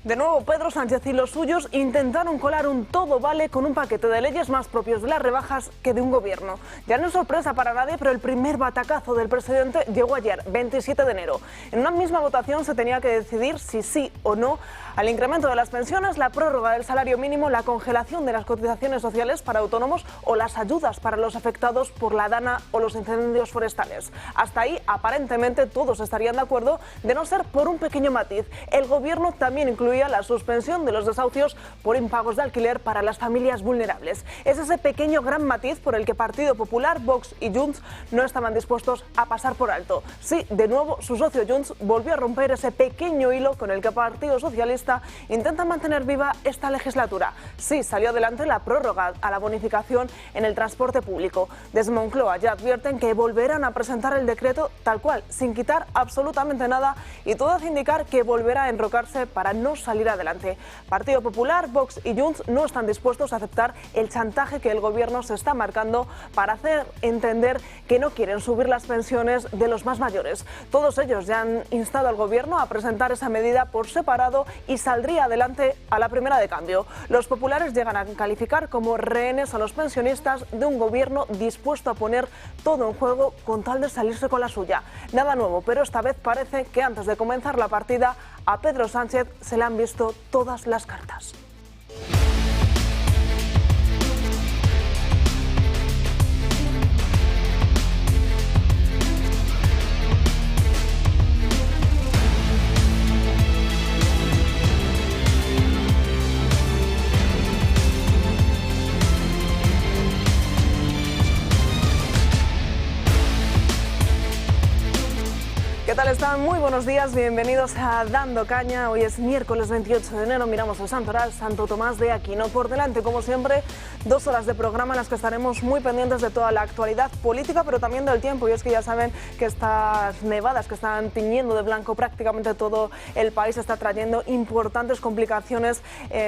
De nuevo, Pedro Sánchez y los suyos intentaron colar un todo vale con un paquete de leyes más propios de las rebajas que de un gobierno. Ya no es sorpresa para nadie, pero el primer batacazo del presidente llegó ayer, 27 de enero. En una misma votación se tenía que decidir si sí o no al incremento de las pensiones, la prórroga del salario mínimo, la congelación de las cotizaciones sociales para autónomos o las ayudas para los afectados por la dana o los incendios forestales. Hasta ahí, aparentemente, todos estarían de acuerdo, de no ser por un pequeño matiz. El gobierno también incluía la suspensión de los desahucios por impagos de alquiler para las familias vulnerables. Es ese pequeño gran matiz por el que Partido Popular, Vox y Junts no estaban dispuestos a pasar por alto. Sí, de nuevo, su socio Junts volvió a romper ese pequeño hilo con el que el Partido Socialista intenta mantener viva esta legislatura. Sí, salió adelante la prórroga a la bonificación en el transporte público. Desde Moncloa ya advierten que volverán a presentar el decreto tal cual, sin quitar absolutamente nada, y todo hace indicar que volverá a enrocarse para no salir adelante. Partido Popular, Vox y Junts no están dispuestos a aceptar el chantaje que el gobierno se está marcando para hacer entender que no quieren subir las pensiones de los más mayores. Todos ellos ya han instado al gobierno a presentar esa medida por separado y saldría adelante a la primera de cambio. Los populares llegan a calificar como rehenes a los pensionistas de un gobierno dispuesto a poner todo en juego con tal de salirse con la suya. Nada nuevo, pero esta vez parece que antes de comenzar la partida a Pedro Sánchez se le han visto todas las cartas. ¿Qué tal están? Muy buenos días, bienvenidos a Dando Caña. Hoy es miércoles 28 de enero, miramos el Santoral, Santo Tomás de Aquino. Por delante, como siempre, 2 horas de programa en las que estaremos muy pendientes de toda la actualidad política, pero también del tiempo. Y es que ya saben que estas nevadas que están tiñendo de blanco prácticamente todo el país está trayendo importantes complicaciones,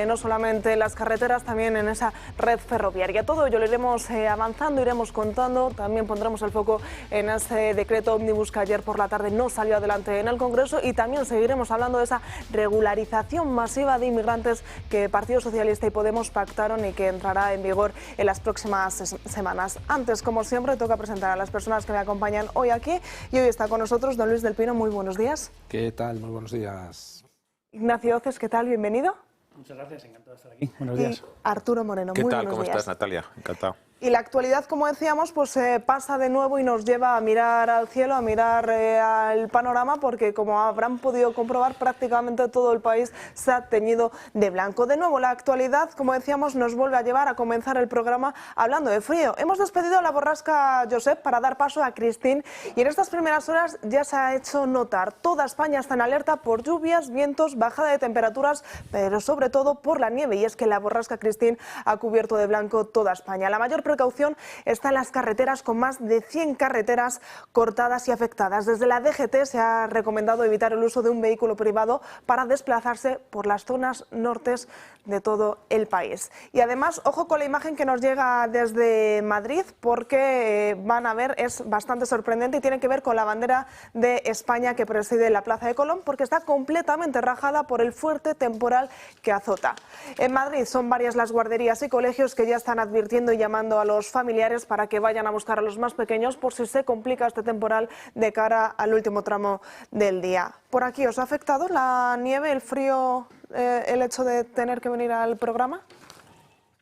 no solamente en las carreteras, también en esa red ferroviaria. Todo ello lo iremos avanzando, iremos contando. También pondremos el foco en ese decreto ómnibus que ayer por la tarde no salió adelante en el Congreso, y también seguiremos hablando de esa regularización masiva de inmigrantes que Partido Socialista y Podemos pactaron y que entrará en vigor en las próximas semanas. Antes, como siempre, toca presentar a las personas que me acompañan hoy aquí, y hoy está con nosotros don Luis del Pino. Muy buenos días. ¿Qué tal? Muy buenos días. Ignacio Oces, ¿qué tal? Bienvenido. Muchas gracias, encantado de estar aquí. Buenos días. Y Arturo Moreno, ¿Qué muy tal? buenos ¿Cómo días. estás, Natalia? Encantado. Y la actualidad, como decíamos, pues pasa de nuevo y nos lleva a mirar al cielo, a mirar al panorama, porque como habrán podido comprobar, prácticamente todo el país se ha teñido de blanco. De nuevo, la actualidad, como decíamos, nos vuelve a llevar a comenzar el programa hablando de frío. Hemos despedido a la borrasca Josep para dar paso a Christine, y en estas primeras horas ya se ha hecho notar. Toda España está en alerta por lluvias, vientos, bajada de temperaturas, pero sobre todo por la nieve, y es que la borrasca Christine ha cubierto de blanco toda España. La mayor precaución está en las carreteras, con más de 100 carreteras cortadas y afectadas. Desde la DGT se ha recomendado evitar el uso de un vehículo privado para desplazarse por las zonas nortes de todo el país. Y además, ojo con la imagen que nos llega desde Madrid, porque van a ver, es bastante sorprendente y tiene que ver con la bandera de España que preside la Plaza de Colón, porque está completamente rajada por el fuerte temporal que azota. En Madrid son varias las guarderías y colegios que ya están advirtiendo y llamando a los familiares para que vayan a buscar a los más pequeños por si se complica este temporal de cara al último tramo del día. ¿Por aquí os ha afectado la nieve, el frío, el hecho de tener que venir al programa?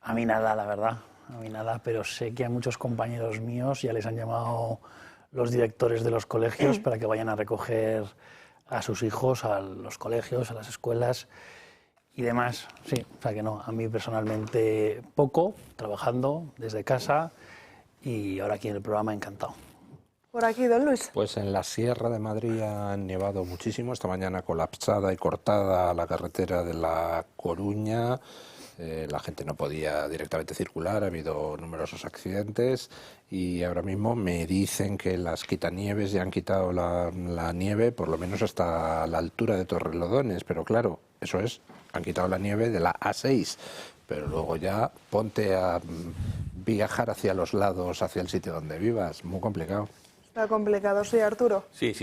A mí nada, la verdad, a mí nada, pero sé que a muchos compañeros míos ya les han llamado los directores de los colegios para que vayan a recoger a sus hijos a los colegios, a las escuelas y demás. Sí, o sea que no, a mí personalmente poco, trabajando desde casa, y ahora aquí en el programa encantado. Por aquí, don Luis. Pues en la Sierra de Madrid ha nevado muchísimo. Esta mañana colapsada y cortada la carretera de La Coruña. La gente no podía directamente circular, ha habido numerosos accidentes, y ahora mismo me dicen que las quitanieves ya han quitado la nieve, por lo menos hasta la altura de Torrelodones, pero claro, eso es, han quitado la nieve de la A6, pero luego ya ponte a viajar hacia los lados, hacia el sitio donde vivas, muy complicado. Está complicado, sí, Arturo. Sí,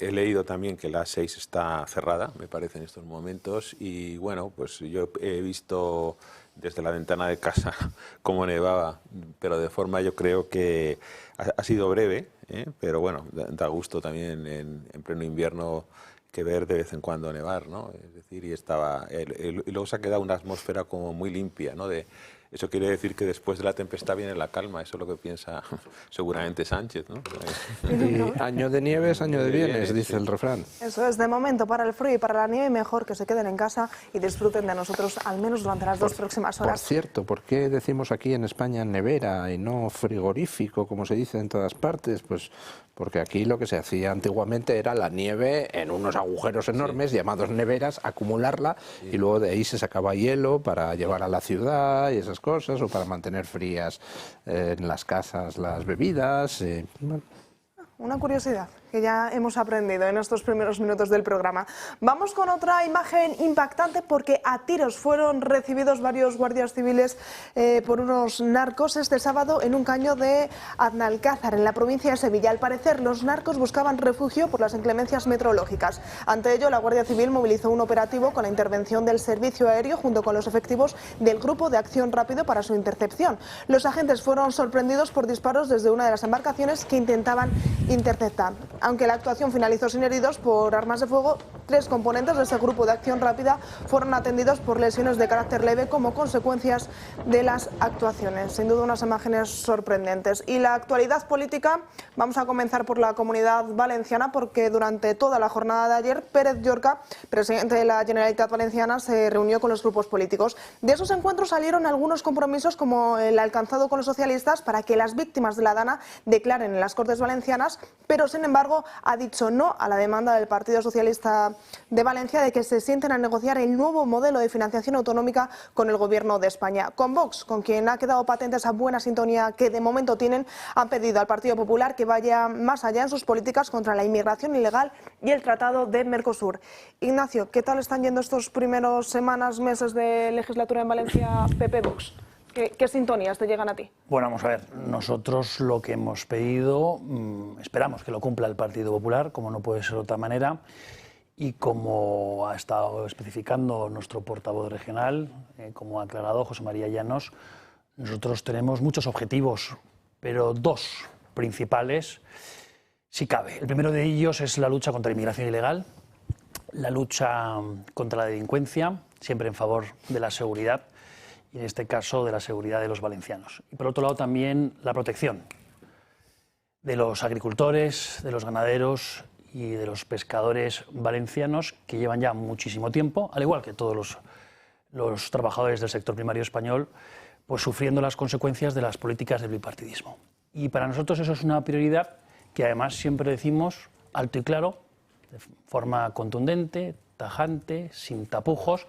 he leído también que la A6 está cerrada, me parece, en estos momentos. Y bueno, pues yo he visto desde la ventana de casa cómo nevaba, pero de forma, yo creo que ha sido breve, pero bueno, da gusto también en pleno invierno que ver de vez en cuando nevar, ¿no? Es decir, y luego se ha quedado una atmósfera como muy limpia, ¿no? Eso quiere decir que después de la tempestad viene la calma, eso es lo que piensa seguramente Sánchez, ¿no? Y año de nieves, año de bienes, dice el refrán. Eso es, de momento, para el frío y para la nieve, mejor que se queden en casa y disfruten de nosotros, al menos durante las 2 próximas horas. Por cierto, ¿por qué decimos aquí en España nevera y no frigorífico, como se dice en todas partes? Pues porque aquí lo que se hacía antiguamente era la nieve en unos agujeros enormes, llamados neveras, acumularla, y luego de ahí se sacaba hielo para llevar a la ciudad y esas cosas, o para mantener frías en las casas las bebidas. Una curiosidad que ya hemos aprendido en estos primeros minutos del programa. Vamos con otra imagen impactante, porque a tiros fueron recibidos varios guardias civiles por unos narcos este sábado en un caño de Aznalcázar, en la provincia de Sevilla. Al parecer, los narcos buscaban refugio por las inclemencias meteorológicas. Ante ello, la Guardia Civil movilizó un operativo con la intervención del Servicio Aéreo junto con los efectivos del Grupo de Acción Rápido para su intercepción. Los agentes fueron sorprendidos por disparos desde una de las embarcaciones que intentaban interceptar. Aunque la actuación finalizó sin heridos por armas de fuego, 3 componentes de ese grupo de acción rápida fueron atendidos por lesiones de carácter leve como consecuencias de las actuaciones. Sin duda, unas imágenes sorprendentes. Y la actualidad política, vamos a comenzar por la Comunidad Valenciana, porque durante toda la jornada de ayer, Pérez Llorca, presidente de la Generalitat Valenciana, se reunió con los grupos políticos. De esos encuentros salieron algunos compromisos, como el alcanzado con los socialistas para que las víctimas de la Dana declaren en las Cortes Valencianas, pero sin embargo ha dicho no a la demanda del Partido Socialista de Valencia de que se sienten a negociar el nuevo modelo de financiación autonómica con el Gobierno de España. Con Vox, con quien ha quedado patente esa buena sintonía que de momento tienen, han pedido al Partido Popular que vaya más allá en sus políticas contra la inmigración ilegal y el Tratado de Mercosur. Ignacio, ¿qué tal están yendo estos primeros semanas, meses de legislatura en Valencia, PP-Vox? ¿Qué sintonías te llegan a ti? Bueno, vamos a ver, nosotros lo que hemos pedido, esperamos que lo cumpla el Partido Popular, como no puede ser de otra manera, y como ha estado especificando nuestro portavoz regional, como ha aclarado José María Llanos, nosotros tenemos muchos objetivos, pero 2 principales, si cabe. El primero de ellos es la lucha contra la inmigración ilegal, la lucha contra la delincuencia, siempre en favor de la seguridad, y en este caso de la seguridad de los valencianos. Y por otro lado también la protección de los agricultores, de los ganaderos y de los pescadores valencianos, que llevan ya muchísimo tiempo, al igual que todos los trabajadores del sector primario español, pues sufriendo las consecuencias de las políticas del bipartidismo. Y para nosotros eso es una prioridad que además siempre decimos alto y claro, de forma contundente, tajante, sin tapujos,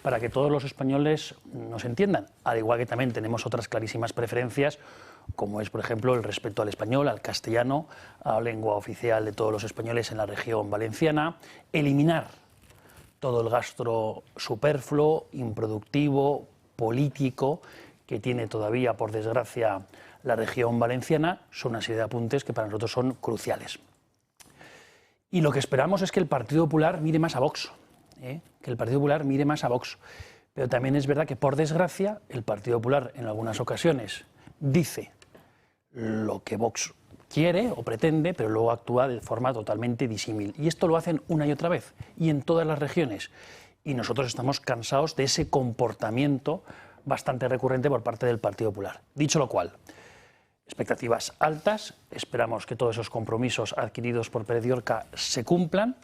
para que todos los españoles nos entiendan, al igual que también tenemos otras clarísimas preferencias, como es, por ejemplo, el respeto al español, al castellano, a la lengua oficial de todos los españoles en la región valenciana, eliminar todo el gasto superfluo, improductivo, político, que tiene todavía, por desgracia, la región valenciana. Son una serie de apuntes que para nosotros son cruciales. Y lo que esperamos es que el Partido Popular mire más a Vox, que el Partido Popular mire más a Vox. Pero también es verdad que, por desgracia, el Partido Popular en algunas ocasiones dice lo que Vox quiere o pretende, pero luego actúa de forma totalmente disímil. Y esto lo hacen una y otra vez, y en todas las regiones. Y nosotros estamos cansados de ese comportamiento bastante recurrente por parte del Partido Popular. Dicho lo cual, expectativas altas, esperamos que todos esos compromisos adquiridos por Pérez Llorca se cumplan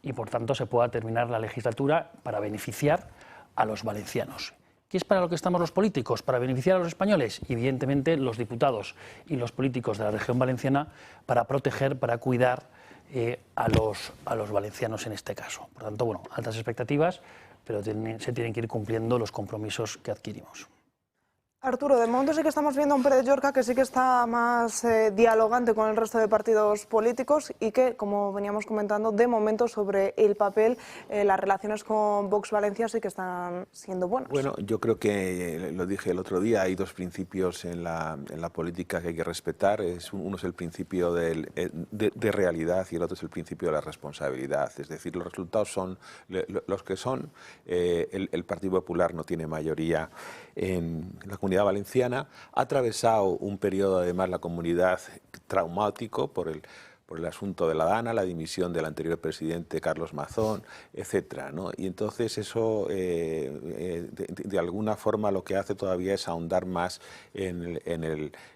y por tanto se pueda terminar la legislatura para beneficiar a los valencianos. ¿Qué es para lo que estamos los políticos? ¿Para beneficiar a los españoles? Y evidentemente los diputados y los políticos de la región valenciana para proteger, para cuidar a los valencianos en este caso. Por tanto, bueno, altas expectativas, pero se tienen que ir cumpliendo los compromisos que adquirimos. Arturo, de momento sí que estamos viendo a un Pere Llorca que sí que está más dialogante con el resto de partidos políticos y que, como veníamos comentando, de momento sobre el papel, las relaciones con Vox Valencia sí que están siendo buenas. Bueno, yo creo que, lo dije el otro día, hay dos principios en la política que hay que respetar. Uno es el principio de realidad y el otro es el principio de la responsabilidad. Es decir, los resultados son los que son. El Partido Popular no tiene mayoría en la Comunidad Valenciana. Ha atravesado un periodo, además, la comunidad traumático por el asunto de la Dana, la dimisión del anterior presidente Carlos Mazón, etcétera, ¿no? Y entonces eso, de alguna forma, lo que hace todavía es ahondar más en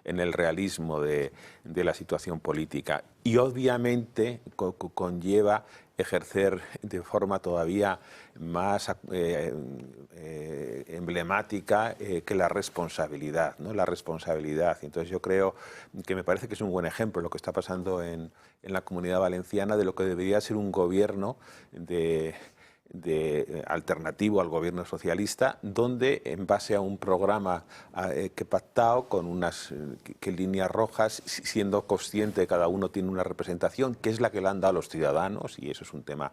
el realismo de la situación política. Y obviamente conlleva ejercer de forma todavía más emblemática que la responsabilidad, ¿no? La responsabilidad. Entonces yo creo que me parece que es un buen ejemplo lo que está pasando en la Comunidad Valenciana de lo que debería ser un gobierno alternativo al gobierno socialista, donde en base a un programa que pactado con unas líneas rojas, siendo consciente de que cada uno tiene una representación, que es la que le han dado los ciudadanos, y eso es un tema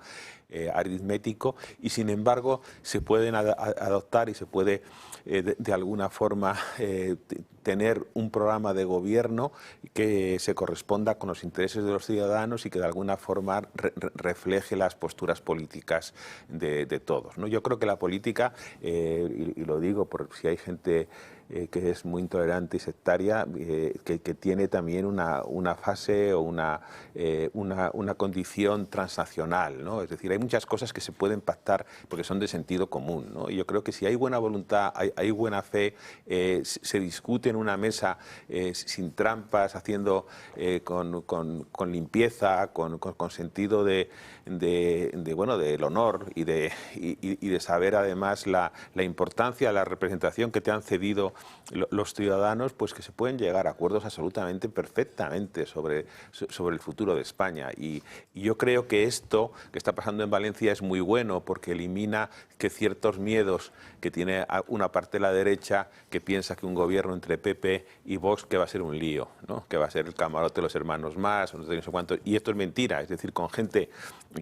aritmético, y sin embargo se pueden adoptar y se puede de alguna forma tener un programa de gobierno que se corresponda con los intereses de los ciudadanos y que de alguna forma refleje las posturas políticas de todos, ¿no? Yo creo que la política, y lo digo por si hay gente que es muy intolerante y sectaria, que tiene también una fase o una condición transnacional, ¿no? Es decir, hay muchas cosas que se pueden pactar porque son de sentido común, ¿no? Y yo creo que si hay buena voluntad, hay buena fe, se discute en una mesa sin trampas, haciendo con limpieza, con sentido del honor y de saber además la importancia de la representación que te han cedido los ciudadanos, pues que se pueden llegar a acuerdos absolutamente perfectamente sobre el futuro de España. Y yo creo que esto que está pasando en Valencia es muy bueno porque elimina que ciertos miedos que tiene una parte de la derecha que piensa que un gobierno entre PP y Vox que va a ser un lío, ¿no? Que va a ser el camarote de los hermanos más, o no sé cuánto. Y esto es mentira, es decir, con gente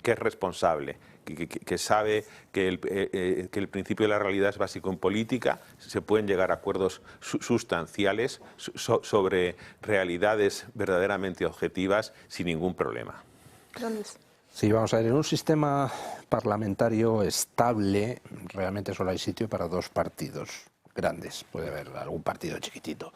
que es responsable, que sabe que el principio de la realidad es básico en política, se pueden llegar a acuerdos sustanciales sobre realidades verdaderamente objetivas sin ningún problema. Sí, vamos a ver, en un sistema parlamentario estable realmente solo hay sitio para dos partidos grandes, puede haber algún partido chiquitito.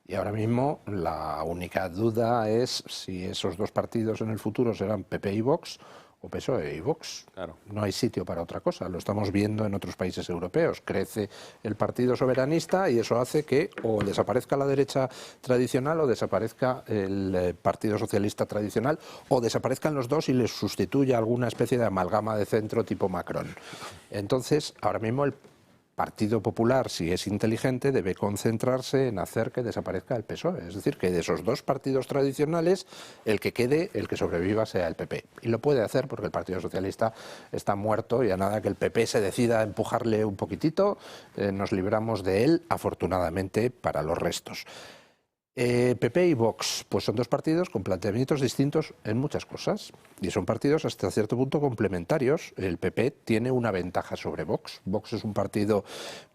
Y ahora mismo la única duda es si esos dos partidos en el futuro serán PP y Vox o PSOE y Vox. Claro. No hay sitio para otra cosa, lo estamos viendo en otros países europeos. Crece el partido soberanista y eso hace que o desaparezca la derecha tradicional o desaparezca el partido socialista tradicional o desaparezcan los dos y les sustituya alguna especie de amalgama de centro tipo Macron. Entonces, ahora mismo el Partido Popular, si es inteligente, debe concentrarse en hacer que desaparezca el PSOE. Es decir, que de esos dos partidos tradicionales, el que quede, el que sobreviva, sea el PP. Y lo puede hacer porque el Partido Socialista está muerto y a nada que el PP se decida a empujarle un poquitito, nos libramos de él, afortunadamente, para los restos. PP y Vox, pues son dos partidos con planteamientos distintos en muchas cosas y son partidos hasta cierto punto complementarios. El PP tiene una ventaja sobre Vox. Vox es un partido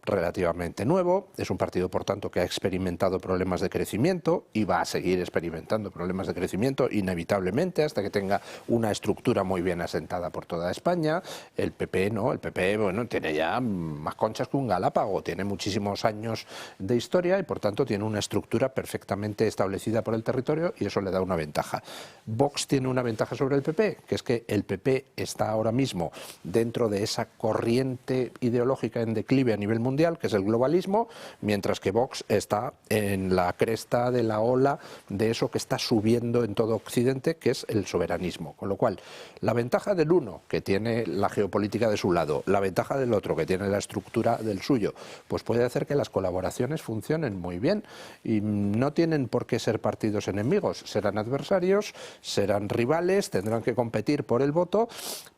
relativamente nuevo, es un partido por tanto que ha experimentado problemas de crecimiento y va a seguir experimentando problemas de crecimiento inevitablemente hasta que tenga una estructura muy bien asentada por toda España. El PP no, el PP bueno, tiene ya más conchas que un galápago, tiene muchísimos años de historia y por tanto tiene una estructura perfectamente establecida por el territorio y eso le da una ventaja. Vox tiene una ventaja sobre el PP, que es que el PP está ahora mismo dentro de esa corriente ideológica en declive a nivel mundial, que es el globalismo, mientras que Vox está en la cresta de la ola de eso que está subiendo en todo Occidente, que es el soberanismo. Con lo cual, la ventaja del uno, que tiene la geopolítica de su lado, la ventaja del otro, que tiene la estructura del suyo, pues puede hacer que las colaboraciones funcionen muy bien y no tienen por qué ser partidos enemigos, serán adversarios, serán rivales, tendrán que competir por el voto,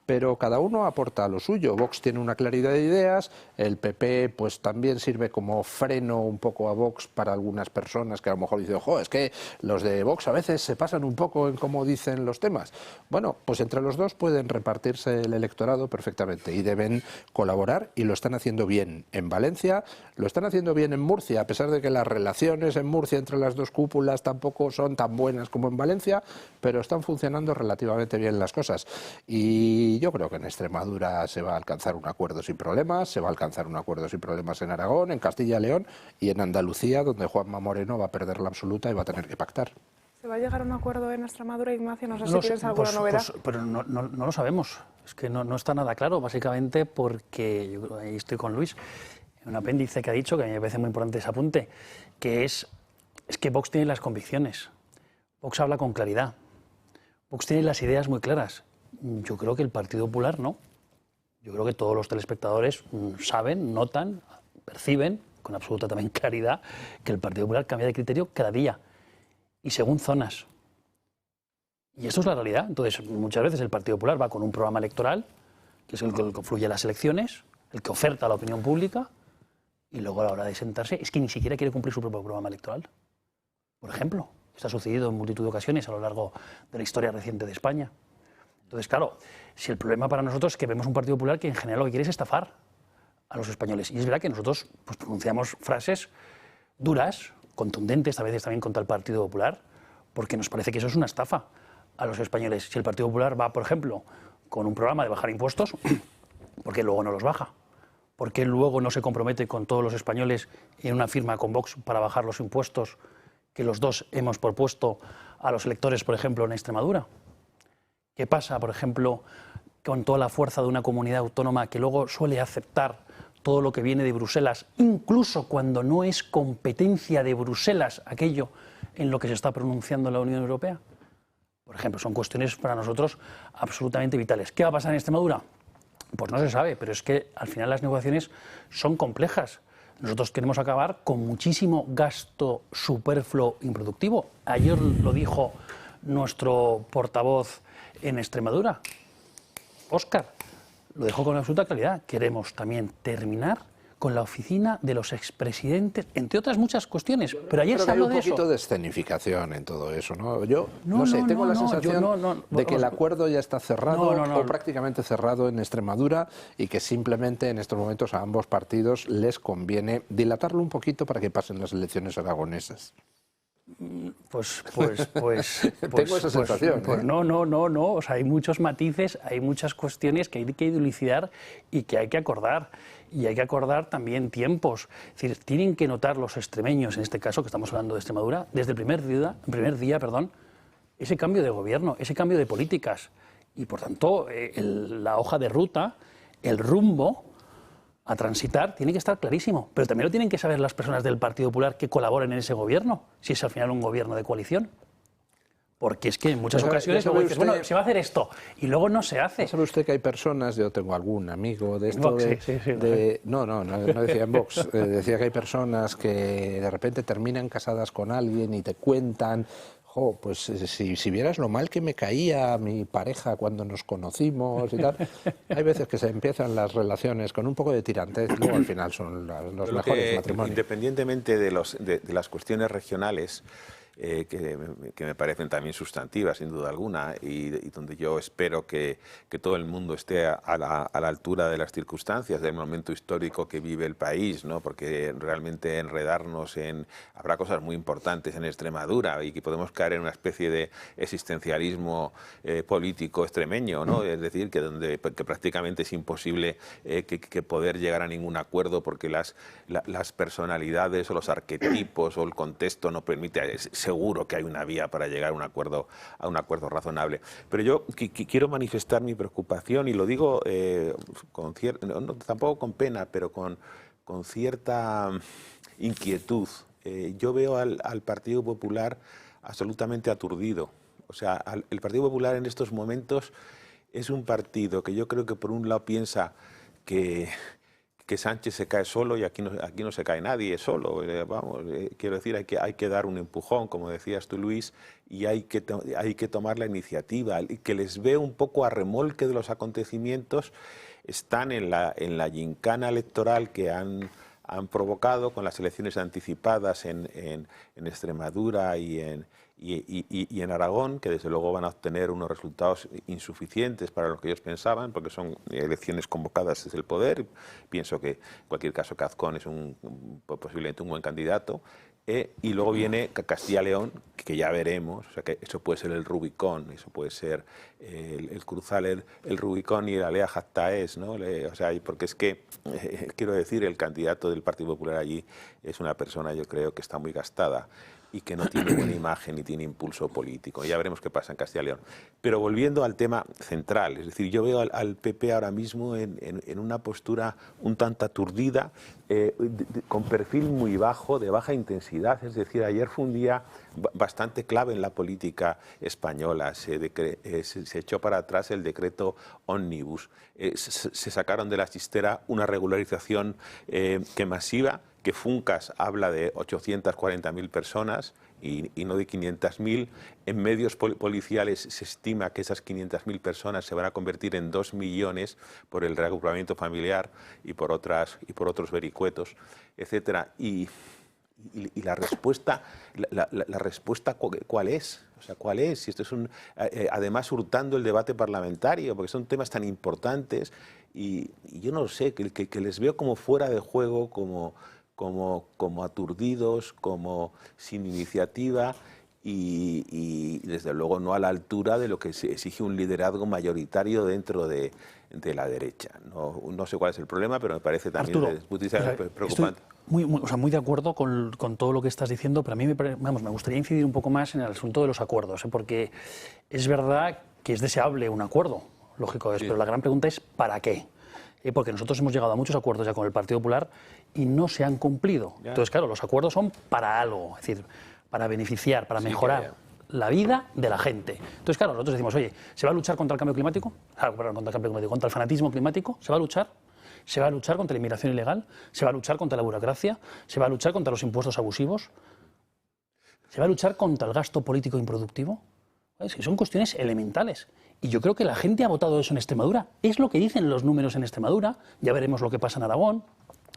pero cada uno aporta lo suyo. Vox tiene una claridad de ideas, el PP pues también sirve como freno un poco a Vox para algunas personas que a lo mejor dicen, ojo, es que los de Vox a veces se pasan un poco en cómo dicen los temas. Bueno, pues entre los dos pueden repartirse el electorado perfectamente y deben colaborar, y lo están haciendo bien en Valencia, lo están haciendo bien en Murcia, a pesar de que las relaciones en Murcia entre las dos cúpulas tampoco son tan buenas como en Valencia, pero están funcionando relativamente bien las cosas. Y yo creo que en Extremadura se va a alcanzar un acuerdo sin problemas, se va a alcanzar un acuerdo sin problemas en Aragón, en Castilla y León y en Andalucía, donde Juanma Moreno va a perder la absoluta y va a tener que pactar. ¿Se va a llegar a un acuerdo en Extremadura, Ignacio? No sé si tienes alguna novedad. Pero no lo sabemos. Es que no está nada claro, básicamente porque, yo ahí estoy con Luis, un apéndice que ha dicho, que a mí me parece muy importante ese apunte, que es que Vox tiene las convicciones. Vox habla con claridad. Vox tiene las ideas muy claras. Yo creo que el Partido Popular no. Yo creo que todos los telespectadores saben, notan, perciben, con absoluta también claridad, que el Partido Popular cambia de criterio cada día y según zonas. Y esto es la realidad. Entonces, muchas veces el Partido Popular va con un programa electoral, que es el que confluye a las elecciones, el que oferta a la opinión pública, y luego a la hora de sentarse es que ni siquiera quiere cumplir su propio programa electoral. Por ejemplo, esto ha sucedido en multitud de ocasiones a lo largo de la historia reciente de España. Entonces, claro, si el problema para nosotros es que vemos un Partido Popular que en general lo que quiere es estafar a los españoles. Y es verdad que nosotros pues, pronunciamos frases duras, contundentes, a veces también contra el Partido Popular, porque nos parece que eso es una estafa a los españoles. Si el Partido Popular va, por ejemplo, con un programa de bajar impuestos, ¿por qué luego no los baja? ¿Por qué luego no se compromete con todos los españoles en una firma con Vox para bajar los impuestos que los dos hemos propuesto a los electores, por ejemplo, en Extremadura? ¿Qué pasa, por ejemplo, con toda la fuerza de una comunidad autónoma que luego suele aceptar todo lo que viene de Bruselas, incluso cuando no es competencia de Bruselas aquello en lo que se está pronunciando la Unión Europea? Por ejemplo, son cuestiones para nosotros absolutamente vitales. ¿Qué va a pasar en Extremadura? Pues no se sabe, pero es que al final las negociaciones son complejas. Nosotros queremos acabar con muchísimo gasto superfluo improductivo. Ayer lo dijo nuestro portavoz en Extremadura, Óscar, lo dejó con absoluta claridad. Queremos también terminar con la oficina de los expresidentes, entre otras muchas cuestiones. Pero ayer se habló de eso. Hay un poquito de escenificación en todo eso, ¿no? Yo no sé, tengo la sensación de que el acuerdo ya está cerrado o prácticamente cerrado en Extremadura y que simplemente en estos momentos a ambos partidos les conviene dilatarlo un poquito para que pasen las elecciones aragonesas. Tengo esa sensación. No. O sea, hay muchos matices, hay muchas cuestiones que hay que dilucidar y que hay que acordar. Y hay que acordar también tiempos. Es decir, tienen que notar los extremeños, en este caso que estamos hablando de Extremadura, desde el primer día, ese cambio de gobierno, ese cambio de políticas. Y por tanto, la hoja de ruta, el rumbo a transitar tiene que estar clarísimo, pero también lo tienen que saber las personas del Partido Popular que colaboren en ese gobierno, si es al final un gobierno de coalición. Porque es que en muchas ocasiones luego dices, bueno, se va a hacer esto, y luego no se hace. ¿Sabe usted que hay personas, yo tengo algún amigo de esto Vox, no decía en Vox, decía que hay personas que de repente terminan casadas con alguien y te cuentan, pues si vieras lo mal que me caía mi pareja cuando nos conocimos y tal. Hay veces que se empiezan las relaciones con un poco de tirantez y luego al final son los mejores matrimonios. Independientemente de las cuestiones regionales, que me parecen también sustantivas, sin duda alguna, y donde yo espero que todo el mundo esté a la altura de las circunstancias, del momento histórico que vive el país, ¿no? Porque realmente enredarnos habrá cosas muy importantes en Extremadura y que podemos caer en una especie de existencialismo político extremeño, ¿no? Es decir, que prácticamente es imposible que poder llegar a ningún acuerdo porque las personalidades o los arquetipos o el contexto no permite. Seguro que hay una vía para llegar a un acuerdo razonable. Pero yo quiero manifestar mi preocupación y lo digo tampoco con pena, pero con cierta inquietud. Yo veo al Partido Popular absolutamente aturdido. O sea, el Partido Popular en estos momentos es un partido que yo creo que por un lado piensa que que Sánchez se cae solo y aquí no se cae nadie solo. Quiero decir, hay que dar un empujón, como decías tú, Luis, y hay que tomar la iniciativa. Y que les ve un poco a remolque de los acontecimientos, están en la gincana electoral que han provocado con las elecciones anticipadas en Extremadura y en Aragón, que desde luego van a obtener unos resultados insuficientes para lo que ellos pensaban, porque son elecciones convocadas desde el poder. Pienso que, en cualquier caso, que Azcón es posiblemente un buen candidato. Y luego viene Castilla-León, que ya veremos, o sea, que eso puede ser el Rubicón, eso puede ser el cruzar el Rubicón y la Lea Jactaes, ¿no? O sea, porque es que, quiero decir, el candidato del Partido Popular allí es una persona, yo creo, que está muy gastada y que no tiene buena imagen ni tiene impulso político. Ya veremos qué pasa en Castilla y León. Pero volviendo al tema central, es decir, yo veo al PP ahora mismo en una postura un tanto aturdida, con perfil muy bajo, de baja intensidad. Es decir, ayer fue un día bastante clave en la política española. Se echó para atrás el decreto Omnibus. Se sacaron de la chistera una regularización que masiva, que Funcas habla de 840.000 personas y no de 500.000. En medios policiales se estima que esas 500.000 personas se van a convertir en 2 millones por el reagrupamiento familiar y por otros vericuetos, etcétera. Y la respuesta, la respuesta, ¿cuál es? O sea, ¿cuál es? Si esto es además hurtando el debate parlamentario, porque son temas tan importantes y yo no lo sé, que les veo como fuera de juego, como aturdidos, como sin iniciativa y desde luego no a la altura de lo que se exige un liderazgo mayoritario dentro de la derecha. No sé cuál es el problema, pero me parece también preocupante. Estoy muy de acuerdo con todo lo que estás diciendo, pero a mí me gustaría incidir un poco más en el asunto de los acuerdos, porque es verdad que es deseable un acuerdo, lógico es, sí. Pero la gran pregunta es ¿para qué? Porque nosotros hemos llegado a muchos acuerdos ya con el Partido Popular y no se han cumplido. Ya. Entonces, claro, los acuerdos son para algo, es decir, para beneficiar, para mejorar la vida de la gente. Entonces, claro, nosotros decimos, oye, ¿se va a luchar contra el cambio climático? Contra el fanatismo climático, ¿se va a luchar? ¿Se va a luchar contra la inmigración ilegal? ¿Se va a luchar contra la burocracia? ¿Se va a luchar contra los impuestos abusivos? ¿Se va a luchar contra el gasto político improductivo? Es que son cuestiones elementales. Y yo creo que la gente ha votado eso en Extremadura. Es lo que dicen los números en Extremadura. Ya veremos lo que pasa en Aragón,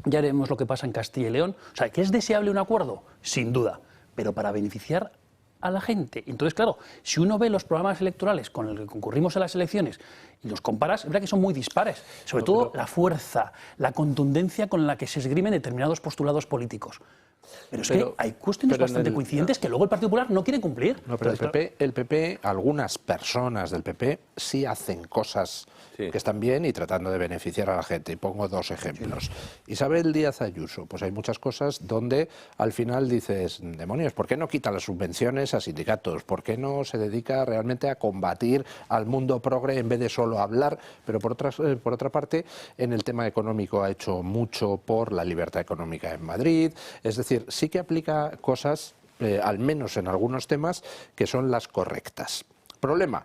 ya veremos lo que pasa en Castilla y León. O sea, ¿que es deseable un acuerdo? Sin duda, pero para beneficiar a la gente. Entonces, claro, si uno ve los programas electorales con los que concurrimos a las elecciones y los comparas, es verdad que son muy dispares. Sobre todo la fuerza, la contundencia con la que se esgrimen determinados postulados políticos. Pero es que hay cuestiones bastante coincidentes que luego el Partido Popular no quiere cumplir. No, pero el PP, algunas personas del PP sí hacen cosas que están bien y tratando de beneficiar a la gente. Y pongo dos ejemplos. Isabel Díaz Ayuso, pues hay muchas cosas donde al final dices, demonios, ¿por qué no quita las subvenciones a sindicatos? ¿Por qué no se dedica realmente a combatir al mundo progre en vez de solo hablar? Pero por otra parte, en el tema económico ha hecho mucho por la libertad económica en Madrid. Es decir, sí que aplica cosas, al menos en algunos temas, que son las correctas. ¿Problema?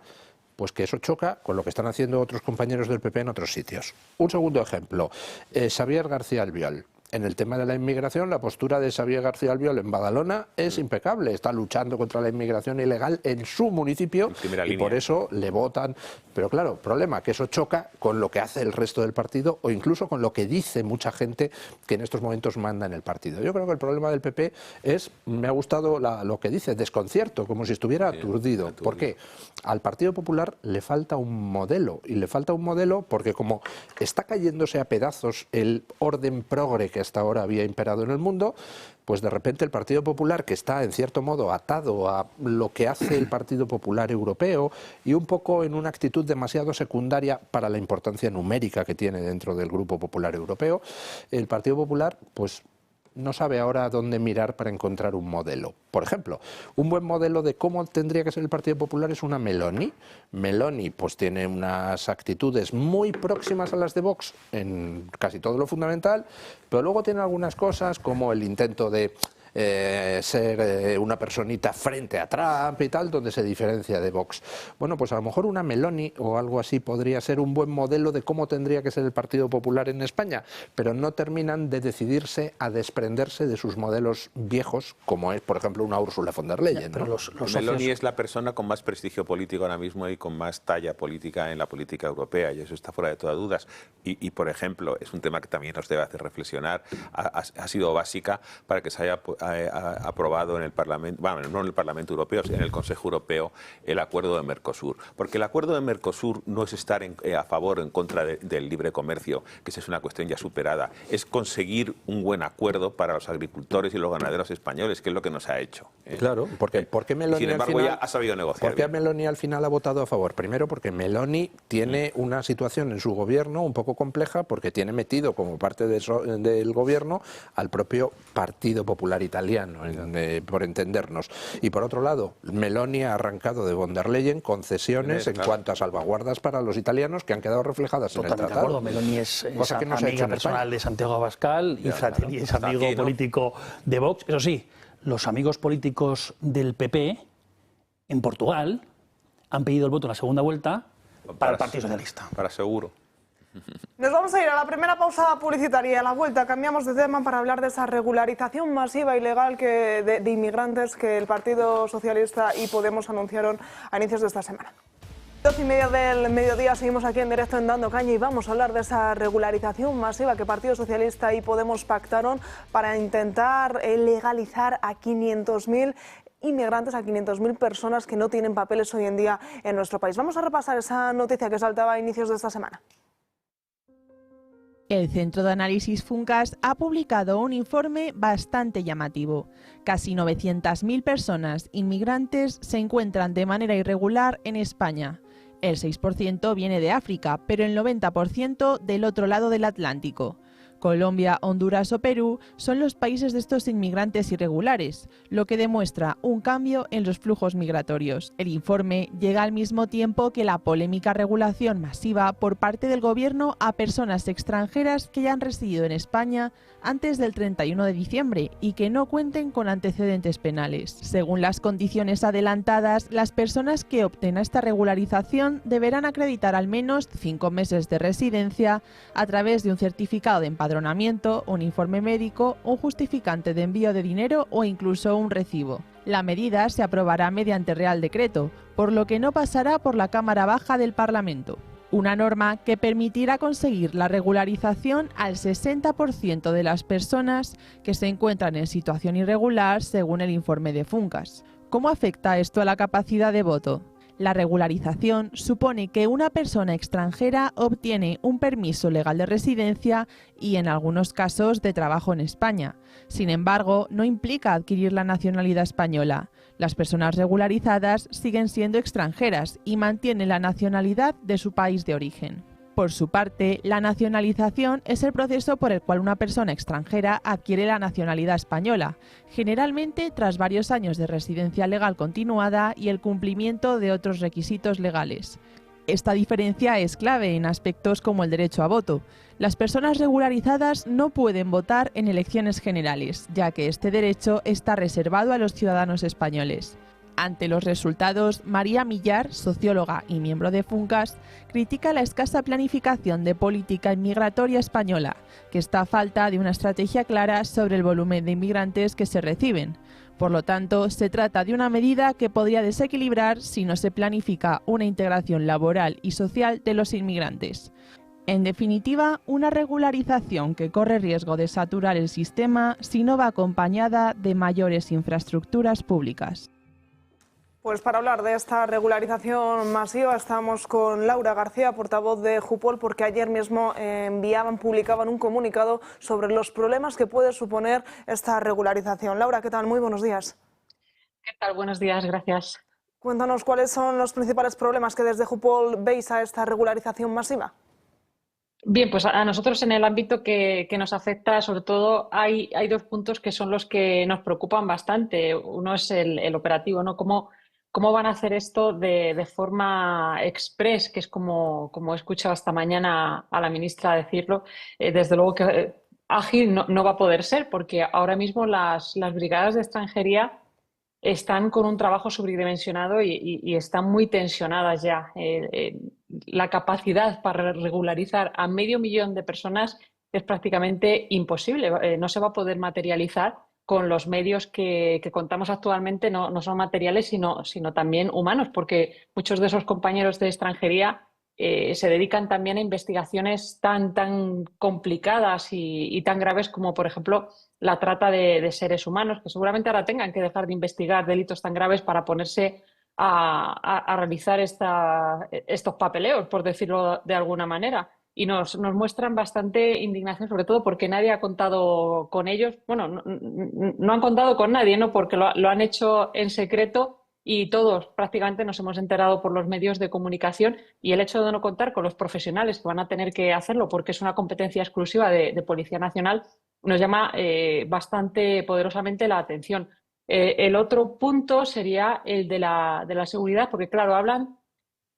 Pues que eso choca con lo que están haciendo otros compañeros del PP en otros sitios. Un segundo ejemplo, Xavier García Albiol. En el tema de la inmigración, la postura de Xavier García Albiol en Badalona es impecable. Está luchando contra la inmigración ilegal en su municipio y por eso le votan. Pero claro, problema, que eso choca con lo que hace el resto del partido o incluso con lo que dice mucha gente que en estos momentos manda en el partido. Yo creo que el problema del PP es, me ha gustado lo que dice, desconcierto, como si estuviera aturdido. ¿Por qué? Al Partido Popular le falta un modelo, y le falta un modelo porque como está cayéndose a pedazos el orden progre que hasta ahora había imperado en el mundo, pues de repente el Partido Popular, que está en cierto modo atado a lo que hace el Partido Popular Europeo y un poco en una actitud demasiado secundaria para la importancia numérica que tiene dentro del Grupo Popular Europeo, el Partido Popular pues no sabe ahora dónde mirar para encontrar un modelo. Por ejemplo, un buen modelo de cómo tendría que ser el Partido Popular es una Meloni. Meloni pues tiene unas actitudes muy próximas a las de Vox en casi todo lo fundamental, pero luego tiene algunas cosas como el intento de ser una personita frente a Trump y tal, donde se diferencia de Vox. Bueno, pues a lo mejor una Meloni o algo así podría ser un buen modelo de cómo tendría que ser el Partido Popular en España, pero no terminan de decidirse a desprenderse de sus modelos viejos, como es, por ejemplo, una Ursula von der Leyen, ¿no? Meloni es la persona con más prestigio político ahora mismo y con más talla política en la política europea, y eso está fuera de todas dudas. Y, por ejemplo, es un tema que también nos debe hacer reflexionar, ha sido básica para que se haya aprobado en el Parlamento, bueno, no en el Parlamento Europeo, sino en el Consejo Europeo, el acuerdo de Mercosur. Porque el acuerdo de Mercosur no es estar a favor o en contra del libre comercio, que esa es una cuestión ya superada, es conseguir un buen acuerdo para los agricultores y los ganaderos españoles, que es lo que nos ha hecho. Claro, porque ¿por qué Meloni sin embargo, al final, ya ha sabido negociar? ¿por qué Meloni al final ha votado a favor? Primero, porque Meloni tiene una situación en su gobierno un poco compleja, porque tiene metido como parte del gobierno al propio Partido Popular Italiano, por entendernos. Y por otro lado, Meloni ha arrancado de von der Leyen concesiones en cuanto a salvaguardas para los italianos que han quedado reflejadas en el tratado. De acuerdo, Meloni es que no amiga personal de Santiago Abascal y Fratelli es amigo político de Vox. Eso sí, los amigos políticos del PP en Portugal han pedido el voto en la segunda vuelta para el Partido Socialista. Para seguro. Nos vamos a ir a la primera pausa publicitaria. A la vuelta cambiamos de tema para hablar de esa regularización masiva y legal de inmigrantes que el Partido Socialista y Podemos anunciaron a inicios de esta semana. 12:30 del mediodía, seguimos aquí en directo en Dando Caña y vamos a hablar de esa regularización masiva que Partido Socialista y Podemos pactaron para intentar legalizar a 500.000 inmigrantes, a 500.000 personas que no tienen papeles hoy en día en nuestro país. Vamos a repasar esa noticia que saltaba a inicios de esta semana. El Centro de Análisis Funcas ha publicado un informe bastante llamativo. Casi 900.000 personas inmigrantes se encuentran de manera irregular en España. El 6% viene de África, pero el 90% del otro lado del Atlántico. Colombia, Honduras o Perú son los países de estos inmigrantes irregulares, lo que demuestra un cambio en los flujos migratorios. El informe llega al mismo tiempo que la polémica regulación masiva por parte del Gobierno a personas extranjeras que ya han residido en España antes del 31 de diciembre y que no cuenten con antecedentes penales. Según las condiciones adelantadas, las personas que opten a esta regularización deberán acreditar al menos 5 meses de residencia a través de un certificado de empadronamiento, un informe médico, un justificante de envío de dinero o incluso un recibo. La medida se aprobará mediante Real Decreto, por lo que no pasará por la Cámara Baja del Parlamento. Una norma que permitirá conseguir la regularización al 60% de las personas que se encuentran en situación irregular, según el informe de Funcas. ¿Cómo afecta esto a la capacidad de voto? La regularización supone que una persona extranjera obtiene un permiso legal de residencia y, en algunos casos, de trabajo en España. Sin embargo, no implica adquirir la nacionalidad española. Las personas regularizadas siguen siendo extranjeras y mantienen la nacionalidad de su país de origen. Por su parte, la nacionalización es el proceso por el cual una persona extranjera adquiere la nacionalidad española, generalmente tras varios años de residencia legal continuada y el cumplimiento de otros requisitos legales. Esta diferencia es clave en aspectos como el derecho a voto. Las personas regularizadas no pueden votar en elecciones generales, ya que este derecho está reservado a los ciudadanos españoles. Ante los resultados, María Millar, socióloga y miembro de Funcas, critica la escasa planificación de política inmigratoria española, que está a falta de una estrategia clara sobre el volumen de inmigrantes que se reciben. Por lo tanto, se trata de una medida que podría desequilibrar si no se planifica una integración laboral y social de los inmigrantes. En definitiva, una regularización que corre riesgo de saturar el sistema si no va acompañada de mayores infraestructuras públicas. Pues para hablar de esta regularización masiva estamos con Laura García, portavoz de Jupol, porque ayer mismo publicaban un comunicado sobre los problemas que puede suponer esta regularización. Laura, ¿qué tal? Muy buenos días. ¿Qué tal? Buenos días, gracias. Cuéntanos cuáles son los principales problemas que desde Jupol veis a esta regularización masiva. Bien, pues a nosotros en el ámbito que nos afecta, sobre todo, hay 2 puntos que son los que nos preocupan bastante. Uno es el operativo, ¿no? ¿Cómo van a hacer esto de forma express? Que es como he escuchado esta mañana a la ministra decirlo. Desde luego que ágil no va a poder ser, porque ahora mismo las brigadas de extranjería están con un trabajo sobredimensionado y están muy tensionadas ya. La capacidad para regularizar a 500.000 de personas es prácticamente imposible. No se va a poder materializar con los medios que contamos actualmente, no son materiales, sino también humanos, porque muchos de esos compañeros de extranjería se dedican también a investigaciones tan complicadas y tan graves como, por ejemplo, la trata de seres humanos, que seguramente ahora tengan que dejar de investigar delitos tan graves para ponerse a realizar estos papeleos, por decirlo de alguna manera. Y nos muestran bastante indignación, sobre todo porque nadie ha contado con ellos. Bueno, no han contado con nadie, ¿no? Porque lo han hecho en secreto y todos prácticamente nos hemos enterado por los medios de comunicación, y el hecho de no contar con los profesionales que van a tener que hacerlo porque es una competencia exclusiva de Policía Nacional nos llama bastante poderosamente la atención. El otro punto sería el de la seguridad, porque claro, hablan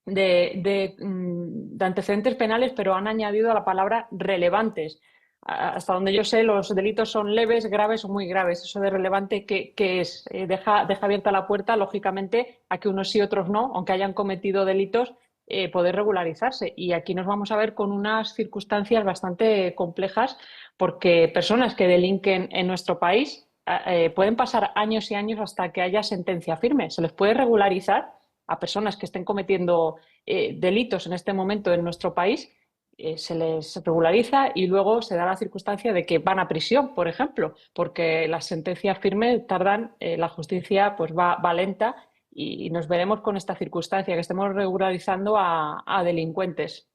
de antecedentes penales, pero han añadido la palabra relevantes. Hasta donde yo sé, los delitos son leves, graves o muy graves. Eso de relevante, ¿qué es? Deja abierta la puerta, lógicamente, a que unos sí, otros no, aunque hayan cometido delitos, poder regularizarse. Y aquí nos vamos a ver con unas circunstancias bastante complejas, porque personas que delinquen en nuestro país pueden pasar años y años hasta que haya sentencia firme. Se les puede regularizar a personas que estén cometiendo delitos en este momento en nuestro país, se les regulariza y luego se da la circunstancia de que van a prisión, por ejemplo, porque las sentencias firmes tardan, la justicia pues va lenta, y nos veremos con esta circunstancia, que estemos regularizando a delincuentes.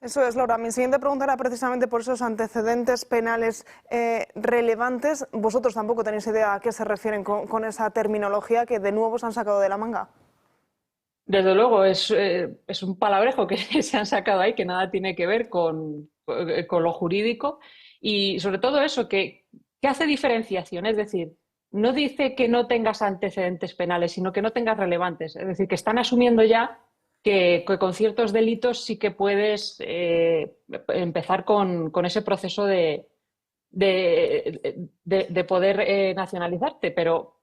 Eso es, Laura. Mi siguiente pregunta era precisamente por esos antecedentes penales relevantes. ¿Vosotros tampoco tenéis idea a qué se refieren con esa terminología que de nuevo se han sacado de la manga? Desde luego, es un palabrejo que se han sacado ahí, que nada tiene que ver con lo jurídico, y sobre todo eso, que hace diferenciación, es decir, no dice que no tengas antecedentes penales, sino que no tengas relevantes. Es decir, que están asumiendo ya que con ciertos delitos sí que puedes empezar con ese proceso de poder nacionalizarte,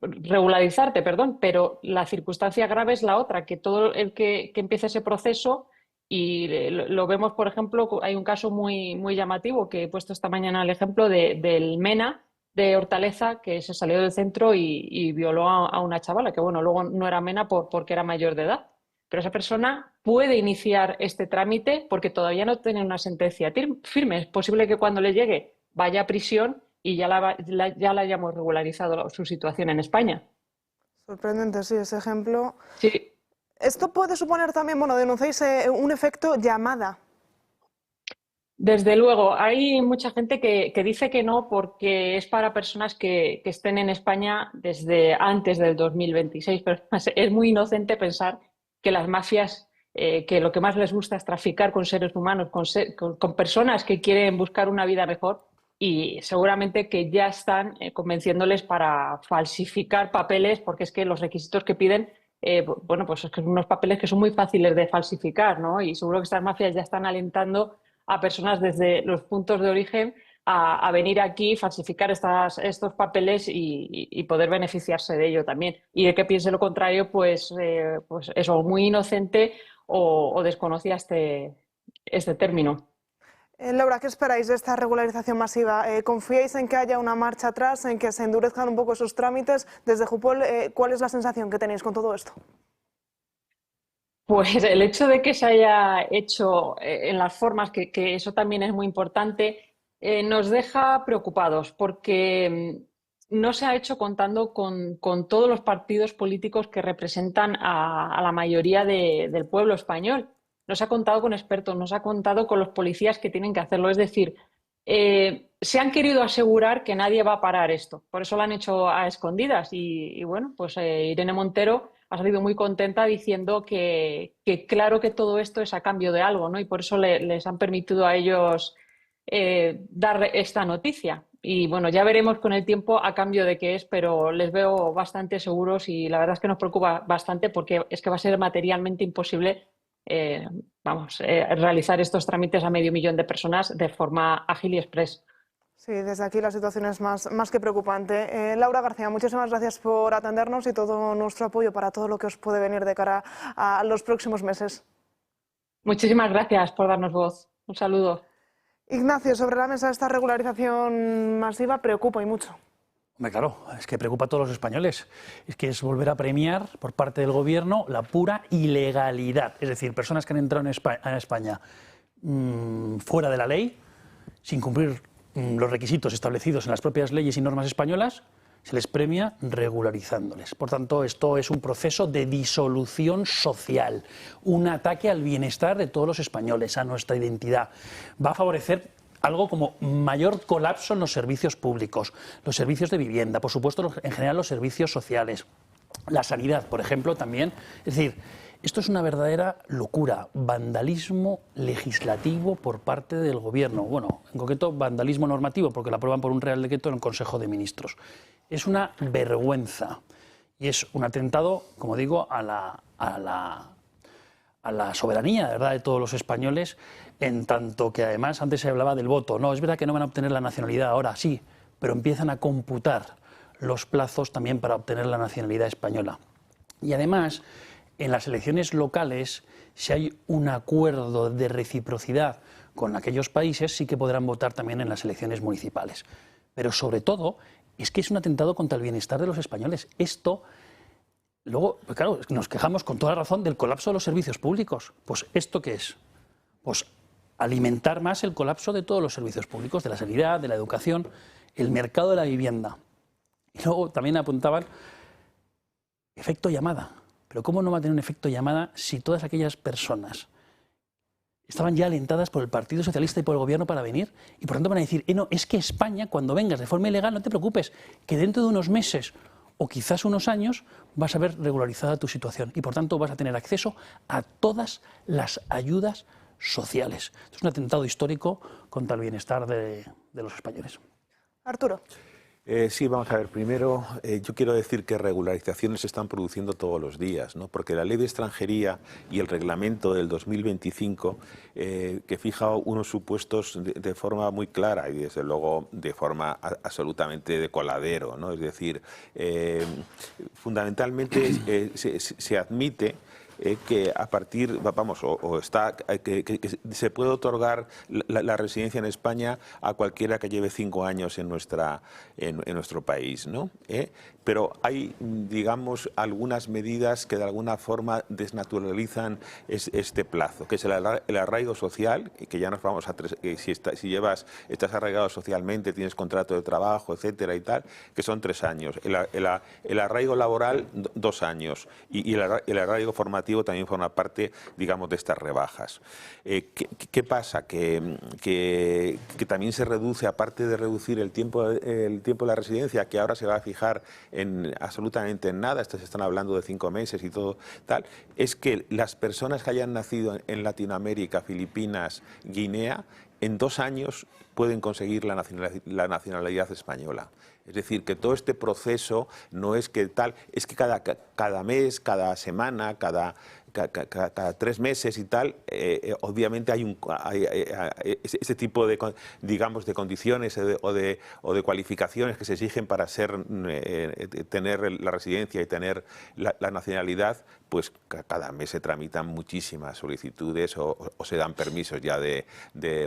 regularizarte, perdón, pero la circunstancia grave es la otra, que todo el que empiece ese proceso, y lo vemos, por ejemplo, hay un caso muy llamativo que he puesto esta mañana el ejemplo del MENA de Hortaleza, que se salió del centro y violó a una chavala, que bueno, luego no era MENA porque era mayor de edad. Pero esa persona puede iniciar este trámite porque todavía no tiene una sentencia firme. Es posible que cuando le llegue vaya a prisión y ya la hayamos regularizado su situación en España. Sorprendente, sí, ese ejemplo. Sí. Esto puede suponer también, bueno, denunciáis un efecto llamada. Desde luego, hay mucha gente que dice que no porque es para personas que estén en España desde antes del 2026, pero es muy inocente pensar que las mafias, que lo que más les gusta es traficar con seres humanos, con personas que quieren buscar una vida mejor, y seguramente que ya están convenciéndoles para falsificar papeles, porque es que los requisitos que piden, bueno, pues es que son unos papeles que son muy fáciles de falsificar, ¿no? Y seguro que estas mafias ya están alentando a personas desde los puntos de origen a venir aquí, falsificar estos papeles y poder beneficiarse de ello también. Y el que piense lo contrario, pues eso, muy inocente o desconocía este término. Laura, ¿qué esperáis de esta regularización masiva? ¿Confiáis en que haya una marcha atrás, en que se endurezcan un poco esos trámites? Desde Jupol, ¿cuál es la sensación que tenéis con todo esto? Pues el hecho de que se haya hecho en las formas, que eso también es muy importante, nos deja preocupados, porque no se ha hecho contando con todos los partidos políticos que representan a la mayoría del pueblo español. No se ha contado con expertos, no se ha contado con los policías que tienen que hacerlo. Es decir, se han querido asegurar que nadie va a parar esto. Por eso lo han hecho a escondidas. Y bueno, pues Irene Montero ha salido muy contenta diciendo que claro que todo esto es a cambio de algo, ¿no? Y por eso les han permitido a ellos dar esta noticia. Y bueno, ya veremos con el tiempo a cambio de qué es, pero les veo bastante seguros, y la verdad es que nos preocupa bastante porque es que va a ser materialmente imposible realizar estos trámites a 500.000 de personas de forma ágil y express. Sí, desde aquí la situación es más que preocupante. Laura García, muchísimas gracias por atendernos y todo nuestro apoyo para todo lo que os puede venir de cara a los próximos meses. Muchísimas gracias por darnos voz. Un saludo. Ignacio, sobre la mesa esta regularización masiva preocupa y mucho. Hombre, claro, es que preocupa a todos los españoles. Es que es volver a premiar por parte del gobierno la pura ilegalidad. Es decir, personas que han entrado en España fuera de la ley, sin cumplir los requisitos establecidos en las propias leyes y normas españolas, se les premia regularizándoles. Por tanto, esto es un proceso de disolución social, un ataque al bienestar de todos los españoles, a nuestra identidad. Va a favorecer algo como mayor colapso en los servicios públicos, los servicios de vivienda, por supuesto, en general los servicios sociales, la sanidad, por ejemplo, también. Es decir, esto es una verdadera locura, vandalismo legislativo por parte del Gobierno. Bueno, en concreto, vandalismo normativo, porque lo aprueban por un Real Decreto en el Consejo de Ministros. Es una vergüenza y es un atentado, como digo, a la soberanía, ¿verdad?, de todos los españoles, en tanto que además antes se hablaba del voto. No, es verdad que no van a obtener la nacionalidad ahora, sí, pero empiezan a computar los plazos también para obtener la nacionalidad española. Y además, en las elecciones locales, si hay un acuerdo de reciprocidad con aquellos países, sí que podrán votar también en las elecciones municipales. Pero sobre todo, es que es un atentado contra el bienestar de los españoles. Esto, luego, pues claro, nos quejamos con toda razón del colapso de los servicios públicos. Pues ¿esto qué es? Pues alimentar más el colapso de todos los servicios públicos, de la sanidad, de la educación, el mercado de la vivienda. Y luego también apuntaban efecto llamada. Pero ¿cómo no va a tener un efecto llamada si todas aquellas personas estaban ya alentadas por el Partido Socialista y por el Gobierno para venir? Y por tanto van a decir, no, es que España, cuando vengas de forma ilegal, no te preocupes, que dentro de unos meses o quizás unos años vas a ver regularizada tu situación y por tanto vas a tener acceso a todas las ayudas sociales. Esto es un atentado histórico contra el bienestar de los españoles. Arturo. Sí, vamos a ver, primero yo quiero decir que regularizaciones se están produciendo todos los días, ¿no? Porque la Ley de Extranjería y el reglamento del 2025 que fija unos supuestos de forma muy clara y desde luego de forma absolutamente de coladero, ¿no? Es decir, fundamentalmente se admite que a partir, vamos, que se puede otorgar la residencia en España a cualquiera que lleve 5 años en nuestro país, ¿no? Pero hay, digamos, algunas medidas que de alguna forma desnaturalizan este plazo, que es el arraigo social, que ya nos vamos a si estás arraigado socialmente, tienes contrato de trabajo, etcétera y tal, que son 3 años. El arraigo laboral, 2 años. Y el arraigo formativo también forma parte, digamos, de estas rebajas. ¿Qué pasa? Que también se reduce, aparte de reducir el tiempo de la residencia, que ahora se va a fijar absolutamente en nada, estos están hablando de 5 meses y todo tal, es que las personas que hayan nacido en Latinoamérica, Filipinas, Guinea, en 2 años pueden conseguir la nacionalidad española. Es decir, que todo este proceso no es que tal, es que cada mes, cada semana, cada 3 meses y tal, obviamente hay ese tipo de, digamos, de condiciones o de cualificaciones que se exigen para tener la residencia y tener la nacionalidad, pues cada mes se tramitan muchísimas solicitudes o se dan permisos ya de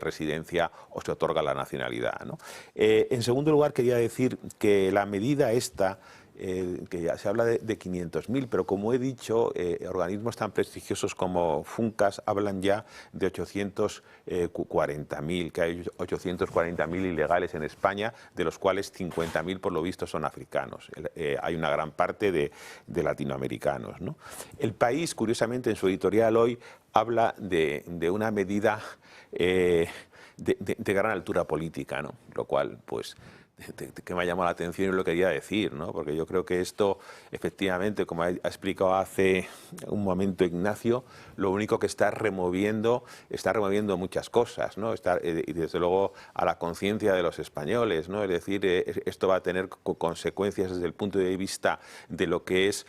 residencia o se otorga la nacionalidad, ¿no? En segundo lugar, quería decir que la medida esta, que ya se habla de 500.000, pero como he dicho, organismos tan prestigiosos como FUNCAS hablan ya de 840.000, que hay 840.000 ilegales en España, de los cuales 50.000 por lo visto son africanos. Hay una gran parte de latinoamericanos, ¿no? El País, curiosamente, en su editorial hoy habla de una medida de gran altura política, ¿no? Lo cual, pues, que me ha llamado la atención y lo quería decir, ¿no? Porque yo creo que esto, efectivamente, como ha explicado hace un momento Ignacio, lo único que está removiendo muchas cosas, ¿no? Y desde luego a la conciencia de los españoles, ¿no? Es decir, esto va a tener consecuencias desde el punto de vista de lo que es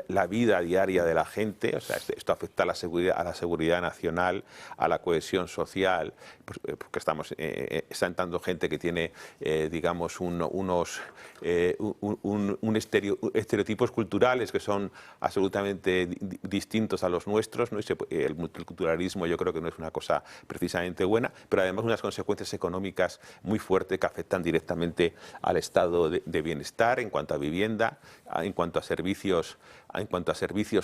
la vida diaria de la gente. O sea, esto afecta a la seguridad nacional, a la cohesión social, porque está entrando gente que tiene, digamos, unos estereotipos culturales que son absolutamente distintos a los nuestros, ¿no? El multiculturalismo yo creo que no es una cosa precisamente buena, pero además unas consecuencias económicas muy fuertes que afectan directamente al estado de bienestar en cuanto a vivienda, en cuanto a servicios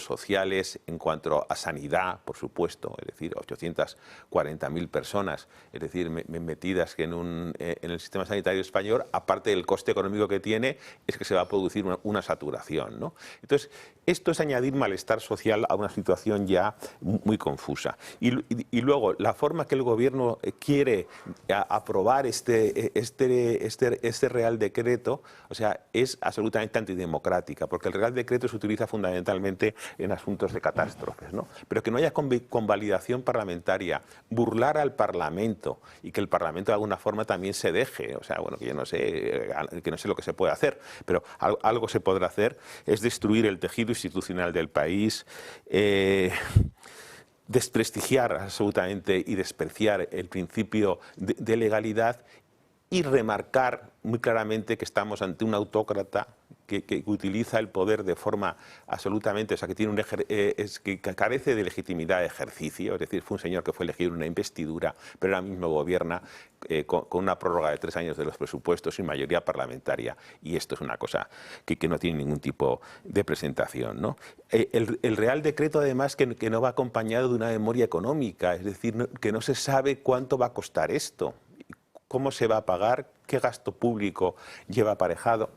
sociales, en cuanto a sanidad, por supuesto, es decir, 840.000 personas, es decir, metidas en el sistema sanitario español, aparte del coste económico que tiene, es que se va a producir una saturación, ¿no? Entonces, esto es añadir malestar social a una situación ya muy confusa. Y luego, la forma que el Gobierno quiere aprobar este Real Decreto, o sea, es absolutamente antidemocrática, porque el Real Decreto se utiliza fundamentalmente en asuntos de catástrofes, ¿no? Pero que no haya convalidación parlamentaria, burlar al Parlamento y que el Parlamento de alguna forma también se deje, o sea, bueno, que yo no sé lo que se puede hacer, pero algo se podrá hacer, es destruir el tejido institucional del país, desprestigiar absolutamente y despreciar el principio de legalidad y remarcar muy claramente que estamos ante un autócrata que utiliza el poder de forma absolutamente, o sea, que tiene que carece de legitimidad de ejercicio, es decir, fue un señor que fue elegido en una investidura, pero ahora mismo gobierna con una prórroga de 3 años de los presupuestos sin mayoría parlamentaria, y esto es una cosa que no tiene ningún tipo de presentación, ¿no? El Real Decreto, además, que no va acompañado de una memoria económica, es decir, que no se sabe cuánto va a costar esto, cómo se va a pagar, qué gasto público lleva aparejado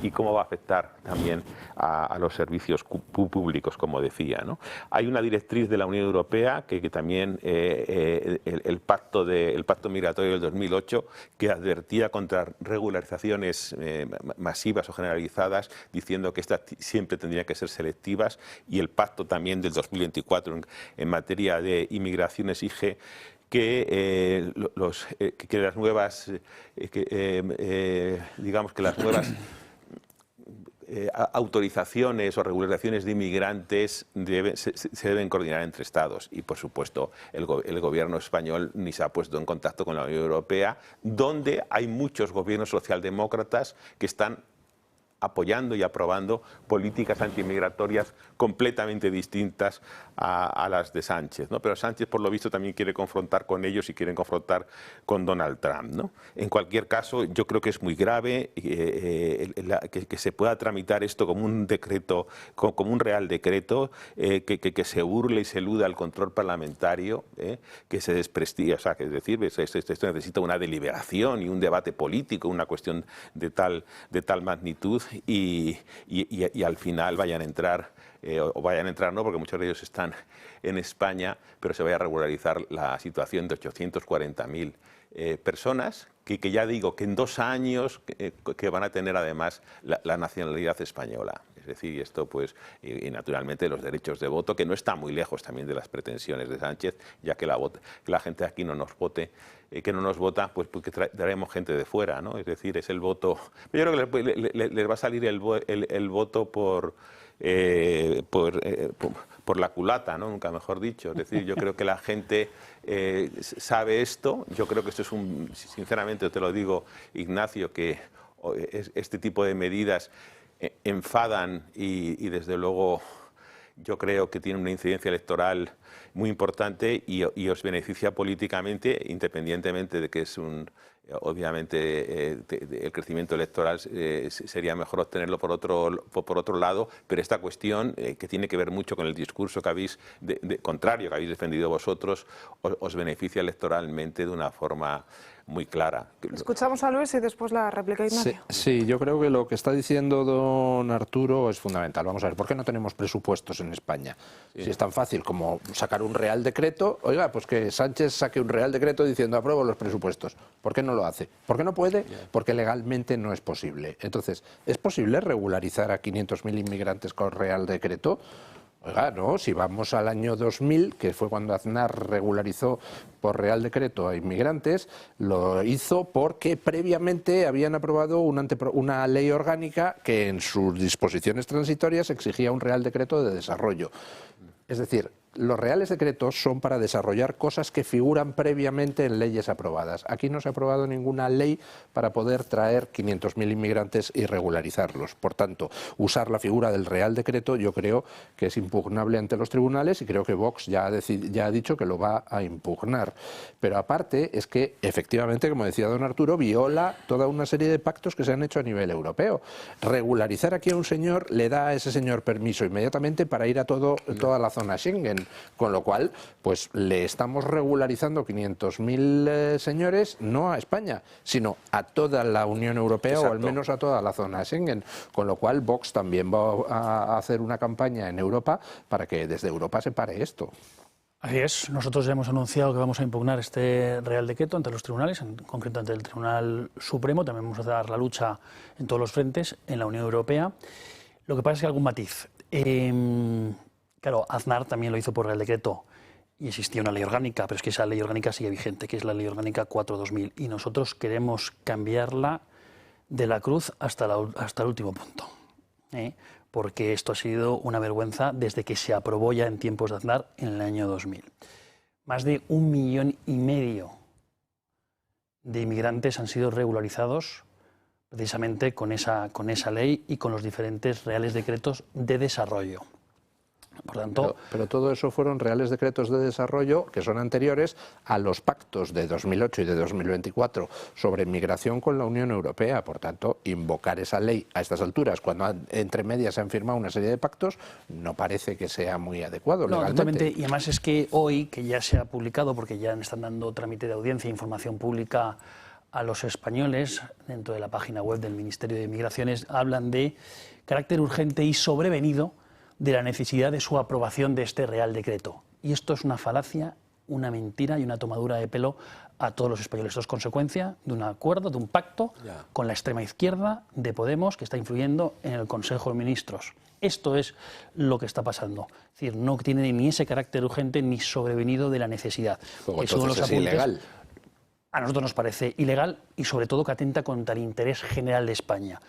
y cómo va a afectar también a los servicios públicos, como decía, ¿no? Hay una directriz de la Unión Europea que también el pacto migratorio del 2008 que advertía contra regularizaciones masivas o generalizadas, diciendo que estas siempre tendrían que ser selectivas, y el pacto también del 2024 en materia de inmigración exige que las nuevas autorizaciones o regularizaciones de inmigrantes se deben coordinar entre Estados, y por supuesto el gobierno español ni se ha puesto en contacto con la Unión Europea, donde hay muchos gobiernos socialdemócratas que están apoyando y aprobando políticas antimigratorias completamente distintas a las de Sánchez, ¿no? Pero Sánchez, por lo visto, también quiere confrontar con ellos y quieren confrontar con Donald Trump, ¿no? En cualquier caso, yo creo que es muy grave que se pueda tramitar esto como un decreto, como un Real Decreto, que se burle y se eluda al control parlamentario, que se desprestigie, o sea, que es decir, esto necesita una deliberación y un debate político, una cuestión de tal magnitud, y al final vayan a entrar, no, porque muchos de ellos están en España, pero se vaya a regularizar la situación de 840.000 personas, que ya digo que en 2 años que van a tener además la nacionalidad española. Es decir, esto pues, y naturalmente los derechos de voto, que no está muy lejos también de las pretensiones de Sánchez, ya que la gente aquí no nos vote, que no nos vota, pues porque traeremos gente de fuera, ¿no? Es decir, es el voto. Yo creo que les va a salir el voto por la culata, ¿no? Nunca mejor dicho. Es decir, yo creo que la gente sabe esto. Yo creo que esto es sinceramente te lo digo, Ignacio, que este tipo de medidas enfadan y desde luego yo creo que tiene una incidencia electoral muy importante y os beneficia políticamente, independientemente de que es obviamente el crecimiento electoral sería mejor obtenerlo por otro lado, pero esta cuestión que tiene que ver mucho con el discurso que habéis contrario que habéis defendido vosotros os beneficia electoralmente de una forma muy clara. Escuchamos a Luis y después la réplica, Ignacio. Sí, yo creo que lo que está diciendo don Arturo es fundamental. Vamos a ver, ¿por qué no tenemos presupuestos en España? Sí. Si es tan fácil como sacar un Real Decreto, oiga, pues que Sánchez saque un Real Decreto diciendo apruebo los presupuestos. ¿Por qué no no lo hace. ¿Por qué no puede? Porque legalmente no es posible. Entonces, ¿es posible regularizar a 500.000 inmigrantes con Real Decreto? Oiga, no, si vamos al año 2000, que fue cuando Aznar regularizó por Real Decreto a inmigrantes, lo hizo porque previamente habían aprobado una ley orgánica que en sus disposiciones transitorias exigía un Real Decreto de desarrollo. Es decir, los reales decretos son para desarrollar cosas que figuran previamente en leyes aprobadas. Aquí no se ha aprobado ninguna ley para poder traer 500.000 inmigrantes y regularizarlos. Por tanto, usar la figura del Real Decreto yo creo que es impugnable ante los tribunales y creo que Vox ya ha dicho que lo va a impugnar. Pero aparte es que efectivamente, como decía don Arturo, viola toda una serie de pactos que se han hecho a nivel europeo. Regularizar aquí a un señor le da a ese señor permiso inmediatamente para ir a toda la zona Schengen. Con lo cual, pues le estamos regularizando 500.000 señores, no a España, sino a toda la Unión Europea. Exacto. O al menos a toda la zona Schengen. Con lo cual, Vox también va a hacer una campaña en Europa para que desde Europa se pare esto. Así es, nosotros ya hemos anunciado que vamos a impugnar este Real Decreto ante los tribunales, en concreto ante el Tribunal Supremo. También vamos a dar la lucha en todos los frentes en la Unión Europea. Lo que pasa es que hay algún matiz. Claro, Aznar también lo hizo por Real Decreto y existía una ley orgánica, pero es que esa ley orgánica sigue vigente, que es la Ley Orgánica 4/2000, y nosotros queremos cambiarla de la cruz hasta el último punto, porque esto ha sido una vergüenza desde que se aprobó ya en tiempos de Aznar en el año 2000. Más de 1,5 millones de inmigrantes han sido regularizados precisamente con esa ley y con los diferentes reales decretos de desarrollo. Por tanto, pero todo eso fueron reales decretos de desarrollo que son anteriores a los pactos de 2008 y de 2024 sobre migración con la Unión Europea. Por tanto, invocar esa ley a estas alturas, cuando entre medias se han firmado una serie de pactos, no parece que sea muy adecuado legalmente. Totalmente. Y además es que hoy, que ya se ha publicado, porque ya están dando trámite de audiencia e información pública a los españoles, dentro de la página web del Ministerio de Migraciones, hablan de carácter urgente y sobrevenido de la necesidad de su aprobación de este Real Decreto. Y esto es una falacia, una mentira y una tomadura de pelo a todos los españoles. Esto es consecuencia de un acuerdo, de un pacto con la extrema izquierda de Podemos, que está influyendo en el Consejo de Ministros. Esto es lo que está pasando. Es decir, no tiene ni ese carácter urgente ni sobrevenido de la necesidad. Entonces es ilegal. A nosotros nos parece ilegal y sobre todo que atenta contra el interés general de España.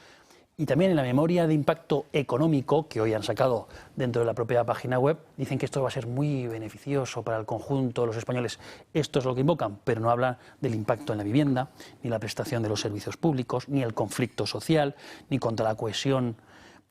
Y también en la memoria de impacto económico que hoy han sacado dentro de la propia página web, dicen que esto va a ser muy beneficioso para el conjunto de los españoles. Esto es lo que invocan, pero no hablan del impacto en la vivienda, ni la prestación de los servicios públicos, ni el conflicto social, ni contra la cohesión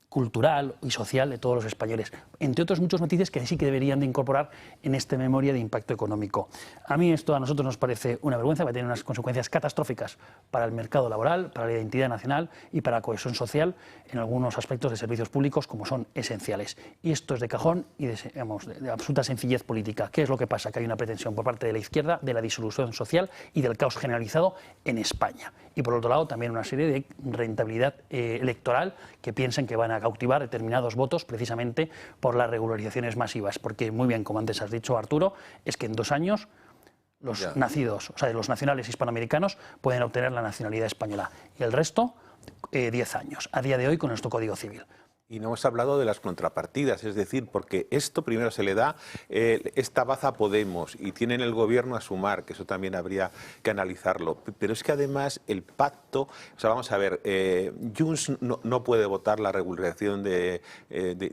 cultural y social de todos los españoles, entre otros muchos matices que sí que deberían de incorporar en esta memoria de impacto económico. A mí esto a nosotros nos parece una vergüenza, va a tener unas consecuencias catastróficas para el mercado laboral, para la identidad nacional y para la cohesión social en algunos aspectos de servicios públicos como son esenciales. Y esto es de cajón y de absoluta sencillez política. ¿Qué es lo que pasa? Que hay una pretensión por parte de la izquierda de la disolución social y del caos generalizado en España. Y por otro lado también una serie de rentabilidad electoral que piensan que van a cautivar determinados votos precisamente por las regularizaciones masivas, porque muy bien, como antes has dicho, Arturo, es que en 2 años los nacidos, o sea, los nacionales hispanoamericanos pueden obtener la nacionalidad española y el resto 10 años, a día de hoy con nuestro Código Civil. Y no hemos hablado de las contrapartidas, es decir, porque esto primero se le da esta baza a Podemos y tienen el gobierno a sumar, que eso también habría que analizarlo. Pero es que además el pacto, o sea, vamos a ver, Junts no puede votar la regularización de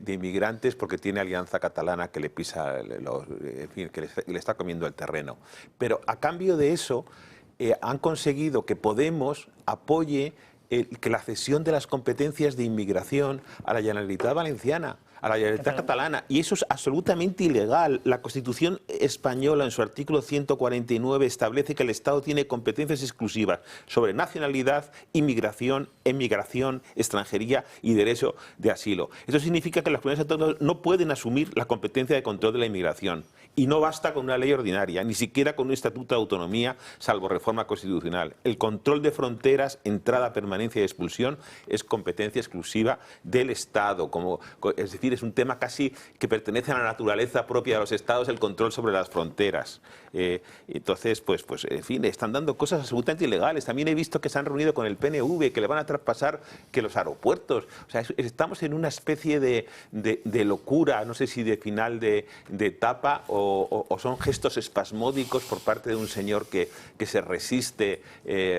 inmigrantes porque tiene Alianza Catalana que le pisa, en fin, que le está comiendo el terreno. Pero a cambio de eso han conseguido que Podemos apoye que la cesión de las competencias de inmigración a la Generalitat Valenciana, a la Generalitat Catalana, y eso es absolutamente ilegal. La Constitución española, en su artículo 149, establece que el Estado tiene competencias exclusivas sobre nacionalidad, inmigración, emigración, extranjería y derecho de asilo. Eso significa que las comunidades autónomas no pueden asumir la competencia de control de la inmigración. Y no basta con una ley ordinaria, ni siquiera con un estatuto de autonomía, salvo reforma constitucional. El control de fronteras, entrada, permanencia y expulsión es competencia exclusiva del Estado. Es decir, es un tema casi que pertenece a la naturaleza propia de los Estados, el control sobre las fronteras. Entonces, pues, en fin, están dando cosas absolutamente ilegales. También he visto que se han reunido con el PNV, que le van a traspasar que los aeropuertos. O sea, estamos en una especie de locura, no sé si de final de etapa o son gestos espasmódicos por parte de un señor que se resiste,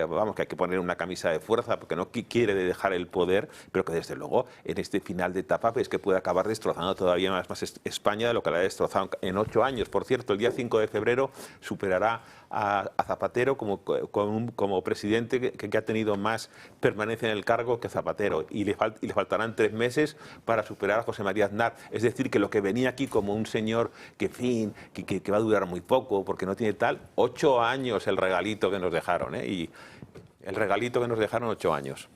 vamos, que hay que poner una camisa de fuerza porque no quiere dejar el poder, pero que desde luego en este final de etapa pues, que puede acabar destrozando todavía más España de lo que la ha destrozado en 8 años. Por cierto, el día 5 de febrero superará a Zapatero como presidente que ha tenido más permanencia en el cargo que Zapatero, y le faltarán 3 meses para superar a José María Aznar. Es decir, que lo que venía aquí como un señor que va a durar muy poco porque no tiene tal, 8 años el regalito que nos dejaron, y el regalito que nos dejaron 8 años.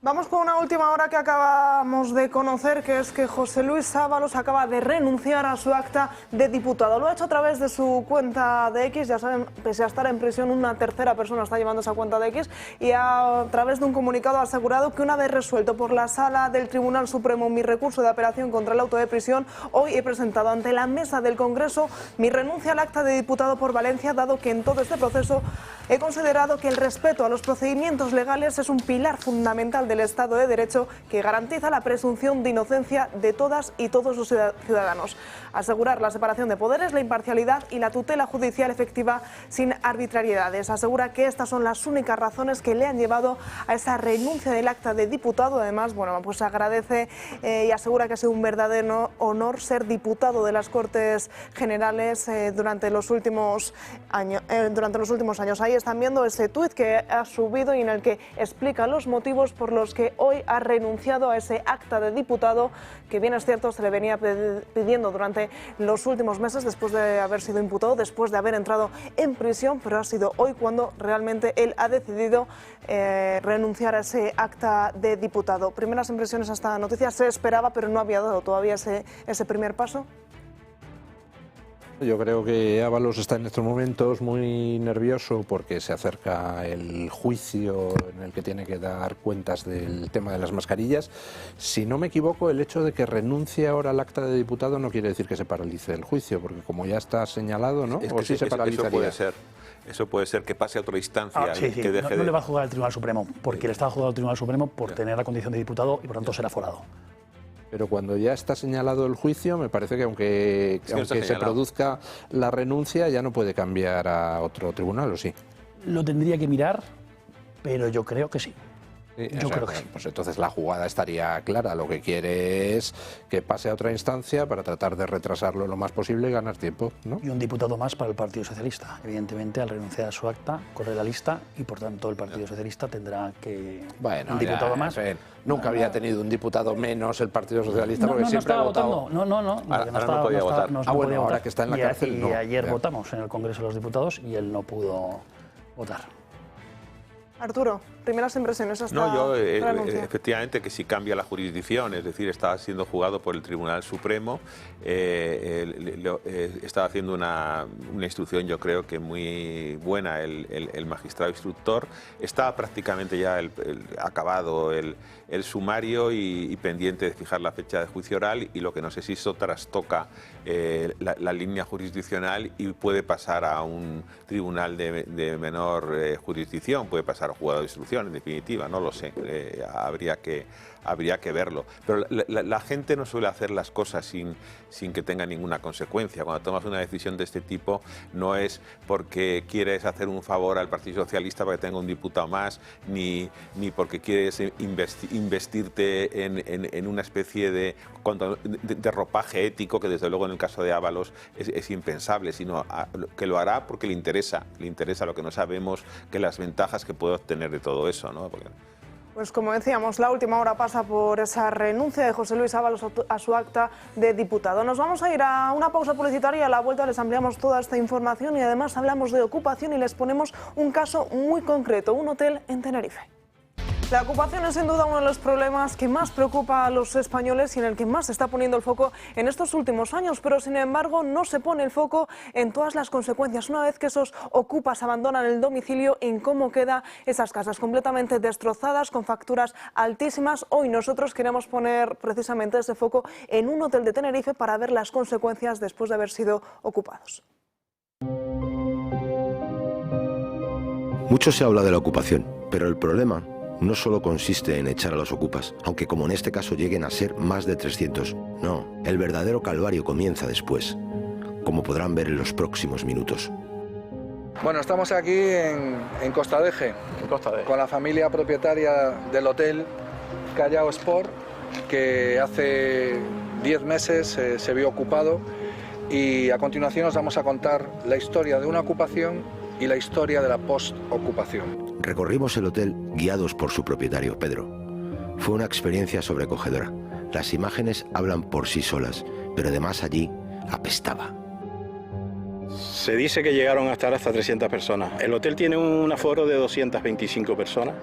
Vamos con una última hora que acabamos de conocer, que es que José Luis Ábalos acaba de renunciar a su acta de diputado. Lo ha hecho a través de su cuenta de X. Ya saben, pese a estar en prisión, una tercera persona está llevando esa cuenta de X, y a través de un comunicado ha asegurado que una vez resuelto por la Sala del Tribunal Supremo mi recurso de apelación contra el auto de prisión, hoy he presentado ante la mesa del Congreso mi renuncia al acta de diputado por Valencia, dado que en todo este proceso he considerado que el respeto a los procedimientos legales es un pilar fundamental del Estado de Derecho que garantiza la presunción de inocencia de todas y todos los ciudadanos. Asegurar la separación de poderes, la imparcialidad y la tutela judicial efectiva sin arbitrariedades. Asegura que estas son las únicas razones que le han llevado a esa renuncia del acta de diputado. Además, bueno, pues agradece y asegura que ha sido un verdadero honor ser diputado de las Cortes Generales durante los últimos años. Ahí están viendo ese tuit que ha subido y en el que explica los motivos por los que hoy ha renunciado a ese acta de diputado que, bien es cierto, se le venía pidiendo durante los últimos meses después de haber sido imputado, después de haber entrado en prisión, pero ha sido hoy cuando realmente él ha decidido renunciar a ese acta de diputado. Primeras impresiones a esta noticia. Se esperaba, pero no había dado todavía ese primer paso. Yo creo que Ábalos está en estos momentos muy nervioso porque se acerca el juicio en el que tiene que dar cuentas del tema de las mascarillas. Si no me equivoco, el hecho de que renuncie ahora al acta de diputado no quiere decir que se paralice el juicio, porque como ya está señalado, ¿no? ¿O sí se paralizaría? Eso puede ser. Eso puede ser que pase a otra instancia y que deje no le va a juzgar al Tribunal Supremo, porque le estaba juzgando al Tribunal Supremo por tener la condición de diputado y por tanto ser aforado. Pero cuando ya está señalado el juicio, me parece que aunque se produzca la renuncia, ya no puede cambiar a otro tribunal, ¿o sí? Lo tendría que mirar, pero yo creo que sí. Yo creo que sí. Pues entonces la jugada estaría clara. Lo que quiere es que pase a otra instancia para tratar de retrasarlo lo más posible y ganar tiempo, ¿no? Y un diputado más para el Partido Socialista. Evidentemente, al renunciar a su acta, corre la lista y, por tanto, el Partido Socialista tendrá que... Bueno, un diputado más. Nunca había tenido un diputado menos el Partido Socialista porque siempre ha votado. No. Ahora no podía votar. Ahora que está en la cárcel, no. Y ayer votamos en el Congreso de los Diputados y él no pudo votar. Arturo, primeras impresiones hasta yo efectivamente que si cambia la jurisdicción, es decir, está siendo juzgado por el Tribunal Supremo, está haciendo una instrucción, yo creo que muy buena el magistrado instructor. Está prácticamente ya acabado el sumario y pendiente de fijar la fecha de juicio oral, y lo que no sé si eso trastoca la línea jurisdiccional y puede pasar a un tribunal de menor jurisdicción, puede pasar a juzgado de instrucción, en definitiva, no lo sé, habría que verlo. Pero la gente no suele hacer las cosas sin que tenga ninguna consecuencia. Cuando tomas una decisión de este tipo, no es porque quieres hacer un favor al Partido Socialista para que tenga un diputado más, ni porque quieres investirte en una especie de ropaje ético, que desde luego en el caso de Ábalos es impensable, sino que lo hará porque le interesa lo que no sabemos, que las ventajas que puede obtener de todo eso, ¿no? Pues como decíamos, la última hora pasa por esa renuncia de José Luis Ábalos a su acta de diputado. Nos vamos a ir a una pausa publicitaria y a la vuelta les ampliamos toda esta información y además hablamos de ocupación y les ponemos un caso muy concreto, un hotel en Tenerife. La ocupación es sin duda uno de los problemas que más preocupa a los españoles y en el que más se está poniendo el foco en estos últimos años, pero sin embargo no se pone el foco en todas las consecuencias una vez que esos ocupas abandonan el domicilio, en cómo quedan esas casas completamente destrozadas con facturas altísimas. Hoy nosotros queremos poner precisamente ese foco en un hotel de Tenerife para ver las consecuencias después de haber sido ocupados. Mucho se habla de la ocupación, pero el problema no solo consiste en echar a los ocupas, aunque como en este caso lleguen a ser más de 300. No, el verdadero calvario comienza después, como podrán ver en los próximos minutos. Bueno, estamos aquí en Costa de Eje, con la familia propietaria del hotel Callao Sport, que hace 10 meses se vio ocupado, y a continuación os vamos a contar la historia de una ocupación y la historia de la post-ocupación. Recorrimos el hotel guiados por su propietario, Pedro. Fue una experiencia sobrecogedora. Las imágenes hablan por sí solas, pero además allí apestaba. Se dice que llegaron a estar hasta 300 personas. El hotel tiene un aforo de 225 personas.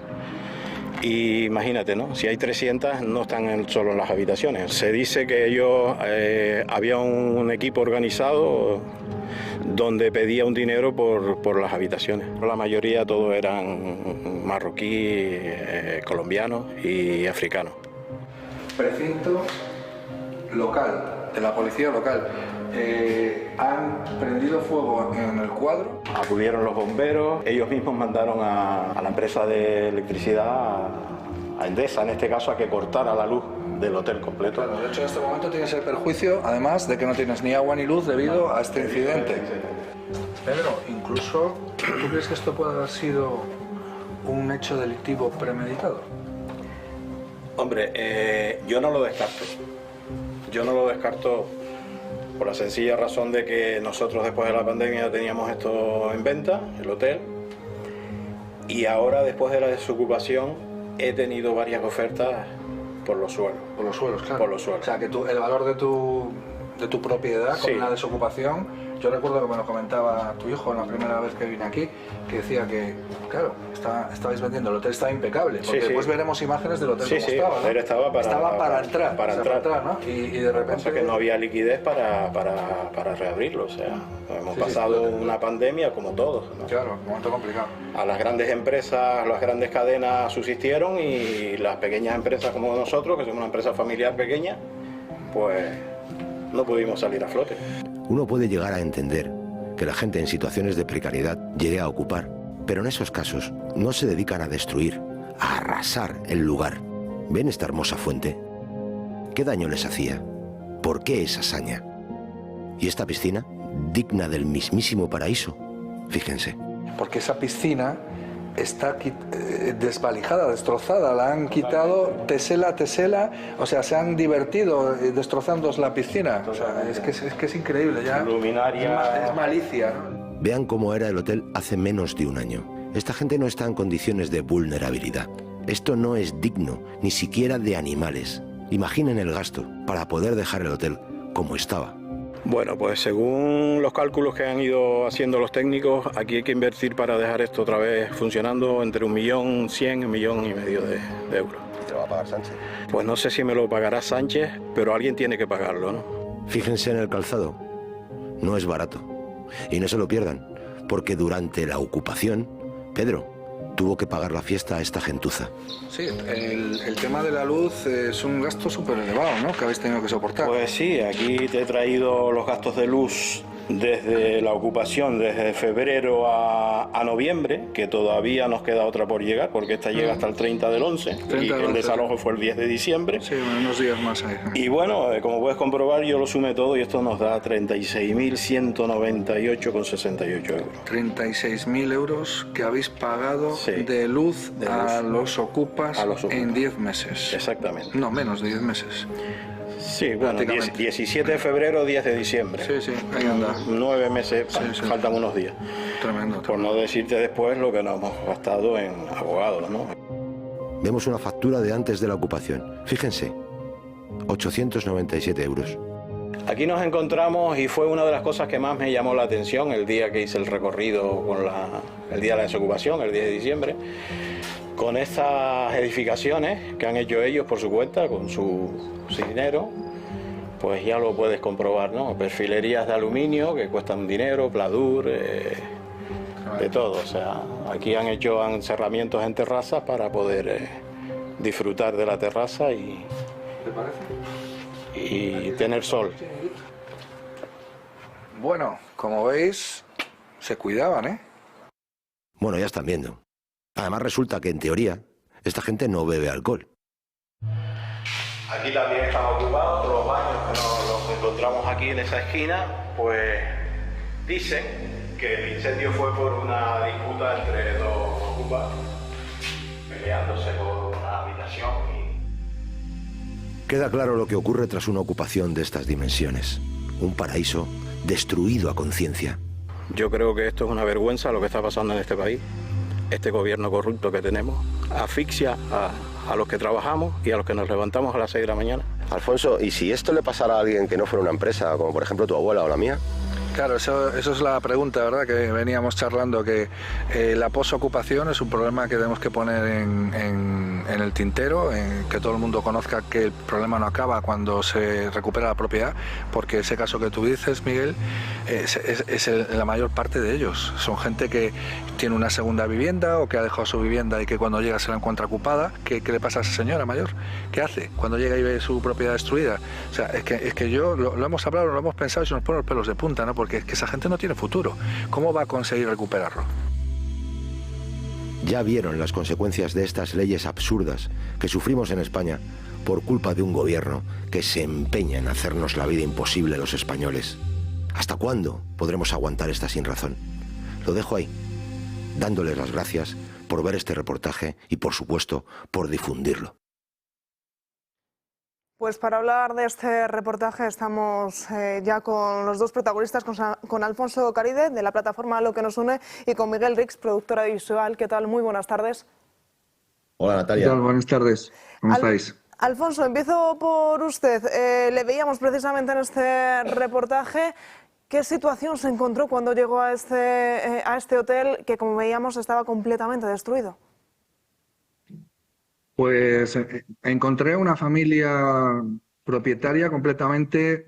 Y imagínate, ¿no? Si hay 300, no están solo en las habitaciones. Se dice que ellos, había un equipo organizado donde pedía un dinero por las habitaciones. La mayoría todos eran marroquí, colombianos y africanos. Precinto local, de la policía local. Han prendido fuego en el cuadro. Acudieron los bomberos, ellos mismos mandaron a la empresa de electricidad, a Endesa en este caso, a que cortara la luz del hotel completo. Claro, de hecho en este momento tienes el perjuicio, además de que no tienes ni agua ni luz debido a este incidente. Pedro, incluso, ¿tú crees que esto puede haber sido un hecho delictivo premeditado? Hombre, yo no lo descarto. Yo no lo descarto por la sencilla razón de que nosotros después de la pandemia teníamos esto en venta, el hotel, y ahora después de la desocupación he tenido varias ofertas por los suelos. Por los suelos, claro. Por los suelos. O sea, que el valor de tu propiedad con la desocupación, yo recuerdo que me lo comentaba tu hijo en la primera vez que vine aquí, que decía que, claro, estabais vendiendo, el hotel estaba impecable, porque después veremos imágenes del hotel como estaba, ¿no? El hotel estaba para entrar, ¿no? Y de repente... Pasa que no había liquidez para reabrirlo, o sea, hemos pasado una pandemia como todos, ¿no? Claro, un momento complicado. A las grandes empresas, las grandes cadenas subsistieron y las pequeñas empresas como nosotros, que somos una empresa familiar pequeña, pues no pudimos salir a flote. Uno puede llegar a entender que la gente en situaciones de precariedad llegue a ocupar, pero en esos casos no se dedican a destruir, a arrasar el lugar. ¿Ven esta hermosa fuente? ¿Qué daño les hacía? ¿Por qué esa hazaña? ¿Y esta piscina? Digna del mismísimo paraíso. Fíjense. Porque esa piscina está desvalijada, destrozada, la han quitado tesela a tesela, o sea, se han divertido destrozando la piscina. O sea, es que es increíble ya. Luminaria. Es malicia, ¿no? Vean cómo era el hotel hace menos de un año. Esta gente no está en condiciones de vulnerabilidad. Esto no es digno, ni siquiera de animales. Imaginen el gasto para poder dejar el hotel como estaba. Bueno, pues según los cálculos que han ido haciendo los técnicos, aquí hay que invertir para dejar esto otra vez funcionando entre 1.100.000 y 1,5 millones de euros. ¿Te lo va a pagar Sánchez? Pues no sé si me lo pagará Sánchez, pero alguien tiene que pagarlo, ¿no? Fíjense en el calzado. No es barato. Y no se lo pierdan, porque durante la ocupación, Pedro tuvo que pagar la fiesta a esta gentuza. Sí, el tema de la luz es un gasto súper elevado, ¿no?, que habéis tenido que soportar. Pues sí, aquí te he traído los gastos de luz desde la ocupación, desde febrero a noviembre, que todavía nos queda otra por llegar, porque esta llega hasta el 30 del 11, y el desalojo fue el 10 de diciembre. Sí, bueno, unos días más ahí. Y bueno, como puedes comprobar, yo lo sumé todo y esto nos da 36.198,68 euros. 36.000 euros que habéis pagado de luz a los ocupas en 10 meses. Exactamente. No, menos de 10 meses. Sí, bueno, 17 de febrero, 10 de diciembre. Sí, ahí anda. 9 meses, faltan unos días. Tremendo. Por no decirte después lo que nos hemos gastado en abogados, ¿no? Vemos una factura de antes de la ocupación. Fíjense, 897 euros. Aquí nos encontramos y fue una de las cosas que más me llamó la atención el día que hice el recorrido con el día de la desocupación, el 10 de diciembre. Con estas edificaciones que han hecho ellos por su cuenta, con su dinero, pues ya lo puedes comprobar, ¿no? Perfilerías de aluminio que cuestan dinero, pladur, de todo. O sea, aquí han hecho encerramientos en terrazas para poder disfrutar de la terraza y tener sol. Bueno, como veis, se cuidaban, ¿eh? Bueno, ya están viendo. Además resulta que en teoría esta gente no bebe alcohol. Aquí también están ocupados los baños que los encontramos aquí en esa esquina, pues dicen que el incendio fue por una disputa entre dos ocupados, peleándose por una habitación. Queda claro lo que ocurre tras una ocupación de estas dimensiones. Un paraíso destruido a conciencia. Yo creo que esto es una vergüenza lo que está pasando en este país. Este gobierno corrupto que tenemos asfixia a los que trabajamos y a los que nos levantamos a las 6 de la mañana. Alfonso, ¿y si esto le pasara a alguien que no fuera una empresa, como por ejemplo tu abuela o la mía? Claro, eso es la pregunta, ¿verdad? Que veníamos charlando, que la posocupación es un problema que tenemos que poner en el tintero, en que todo el mundo conozca que el problema no acaba cuando se recupera la propiedad, porque ese caso que tú dices, Miguel, es la mayor parte de ellos. Son gente que tiene una segunda vivienda o que ha dejado su vivienda y que cuando llega se la encuentra ocupada. ¿Qué le pasa a esa señora mayor? ¿Qué hace cuando llega y ve su propiedad destruida? O sea, es que yo lo hemos hablado, lo hemos pensado y se nos ponen los pelos de punta, ¿no? Porque es que esa gente no tiene futuro. ¿Cómo va a conseguir recuperarlo? Ya vieron las consecuencias de estas leyes absurdas que sufrimos en España por culpa de un gobierno que se empeña en hacernos la vida imposible a los españoles. ¿Hasta cuándo podremos aguantar esta sinrazón? Lo dejo ahí, dándoles las gracias por ver este reportaje y, por supuesto, por difundirlo. Pues para hablar de este reportaje estamos ya con los dos protagonistas, con Alfonso Caride, de la plataforma Lo que nos une, y con Miguel Rix, productora visual. ¿Qué tal? Muy buenas tardes. Hola, Natalia. ¿Qué tal? Buenas tardes. ¿Cómo estáis? Alfonso, empiezo por usted. Le veíamos precisamente en este reportaje. ¿Qué situación se encontró cuando llegó a este hotel que, como veíamos, estaba completamente destruido? Pues encontré una familia propietaria completamente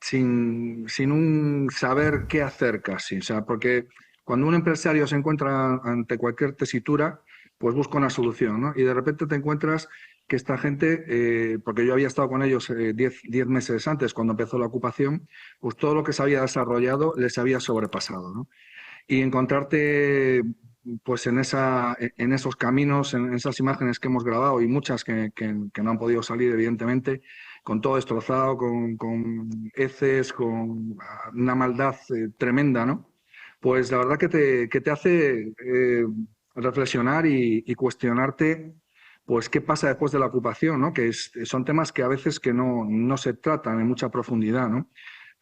sin un saber qué hacer casi. O sea, porque cuando un empresario se encuentra ante cualquier tesitura, pues busca una solución, ¿no? Y de repente te encuentras que esta gente, porque yo había estado con ellos 10 meses antes, cuando empezó la ocupación, pues todo lo que se había desarrollado les había sobrepasado, ¿no? Y encontrarte pues en esos caminos, en esas imágenes que hemos grabado y muchas que no han podido salir, evidentemente, con todo destrozado, con heces, con una maldad tremenda, ¿no? Pues la verdad que te hace reflexionar y cuestionarte pues qué pasa después de la ocupación, ¿no? Que son temas que a veces que no se tratan en mucha profundidad, ¿no?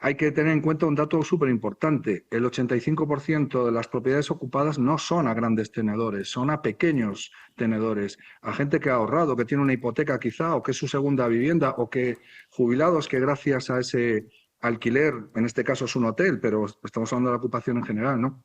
Hay que tener en cuenta un dato súper importante. El 85% de las propiedades ocupadas no son a grandes tenedores, son a pequeños tenedores, a gente que ha ahorrado, que tiene una hipoteca quizá, o que es su segunda vivienda, o que jubilados que gracias a ese alquiler, en este caso es un hotel, pero estamos hablando de la ocupación en general, ¿no?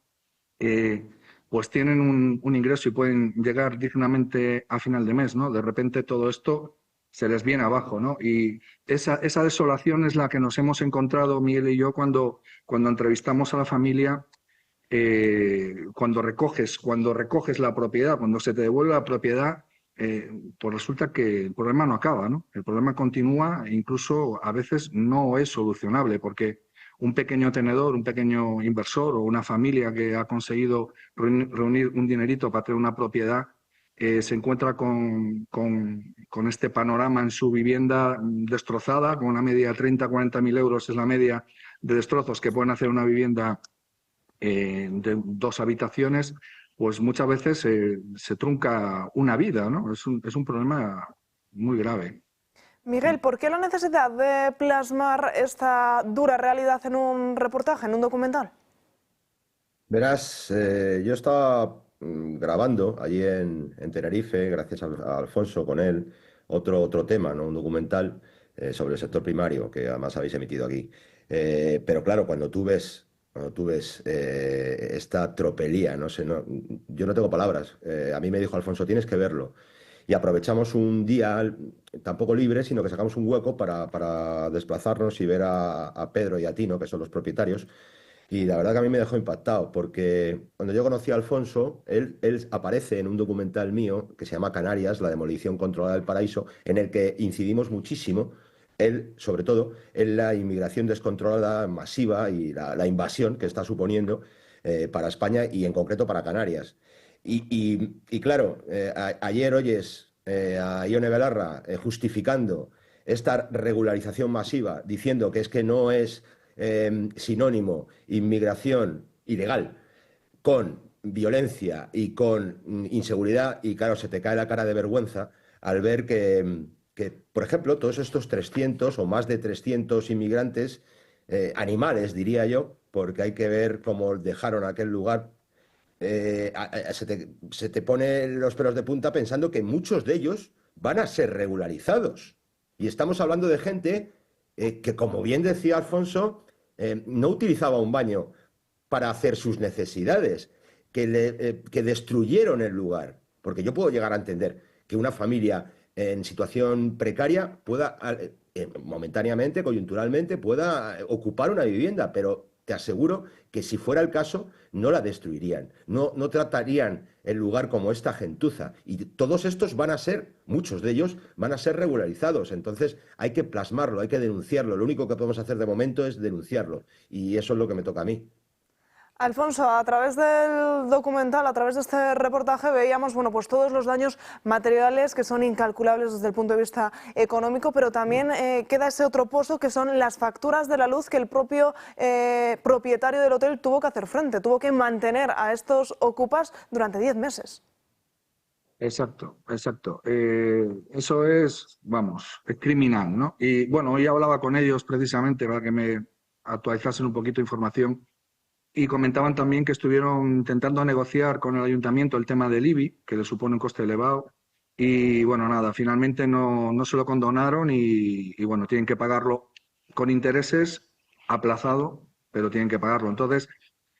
Pues tienen un ingreso y pueden llegar dignamente a final de mes, ¿no? De repente todo esto se les viene abajo, ¿no? Y esa desolación es la que nos hemos encontrado, Miguel y yo, cuando entrevistamos a la familia, cuando recoges la propiedad, cuando se te devuelve la propiedad, pues resulta que el problema no acaba, ¿no? El problema continúa e incluso a veces no es solucionable, porque un pequeño tenedor, un pequeño inversor o una familia que ha conseguido reunir un dinerito para tener una propiedad, se encuentra con este panorama en su vivienda destrozada, con una media de 30-40.000 euros es la media de destrozos que pueden hacer una vivienda de 2 habitaciones, pues muchas veces se trunca una vida, ¿no? Es un problema muy grave. Miguel, ¿por qué la necesidad de plasmar esta dura realidad en un reportaje, en un documental? Verás, yo estaba grabando allí en Tenerife, gracias a Alfonso con él, otro tema, ¿no? Un documental sobre el sector primario, que además habéis emitido aquí. Pero claro, cuando tú ves cuando tú ves esta tropelía, no sé, yo no tengo palabras. A mí me dijo Alfonso, tienes que verlo. Y aprovechamos un día, tampoco libre, sino que sacamos un hueco para desplazarnos y ver a Pedro y a Tino, que son los propietarios. Y la verdad que a mí me dejó impactado, porque cuando yo conocí a Alfonso, él aparece en un documental mío que se llama Canarias, la demolición controlada del paraíso, en el que incidimos muchísimo, él, sobre todo, en la inmigración descontrolada, masiva y la invasión que está suponiendo para España y en concreto para Canarias. Y claro, ayer oyes a Ione Belarra justificando esta regularización masiva, diciendo que es que no es sinónimo inmigración ilegal con violencia y con inseguridad, y claro, se te cae la cara de vergüenza al ver que, por ejemplo, todos estos 300 o más de 300 inmigrantes, animales diría yo, porque hay que ver cómo dejaron aquel lugar, se te ponen los pelos de punta pensando que muchos de ellos van a ser regularizados. Y estamos hablando de gente que, como bien decía Alfonso, no utilizaba un baño para hacer sus necesidades, que destruyeron el lugar. Porque yo puedo llegar a entender que una familia en situación precaria pueda, momentáneamente, coyunturalmente, pueda ocupar una vivienda, pero te aseguro que si fuera el caso, no la destruirían, no tratarían el lugar como esta gentuza. Y todos estos van a ser, muchos de ellos, van a ser regularizados. Entonces hay que plasmarlo, hay que denunciarlo. Lo único que podemos hacer de momento es denunciarlo. Y eso es lo que me toca a mí. Alfonso, a través del documental, a través de este reportaje, veíamos pues todos los daños materiales que son incalculables desde el punto de vista económico, pero también queda ese otro pozo que son las facturas de la luz que el propio propietario del hotel tuvo que hacer frente, tuvo que mantener a estos ocupas durante 10 meses. Exacto. Eso es, es criminal, ¿no? Y bueno, hoy hablaba con ellos precisamente para que me actualizasen un poquito de información. Y comentaban también que estuvieron intentando negociar con el ayuntamiento el tema del IBI, que le supone un coste elevado. Y bueno, nada, finalmente no se lo condonaron y bueno, tienen que pagarlo con intereses, aplazado, pero tienen que pagarlo. Entonces,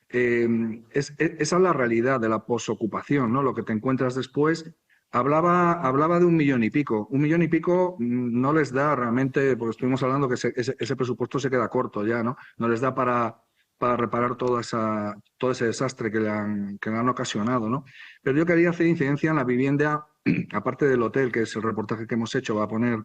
esa es la realidad de la posocupación, ¿no? Lo que te encuentras después. Hablaba de 1 millón y pico. 1 millón y pico no les da realmente, porque estuvimos hablando que ese presupuesto se queda corto ya, ¿no? No les da para reparar todo ese desastre que le han ocasionado, ¿no? Pero yo quería hacer incidencia en la vivienda, aparte del hotel, que es el reportaje que hemos hecho, va a poner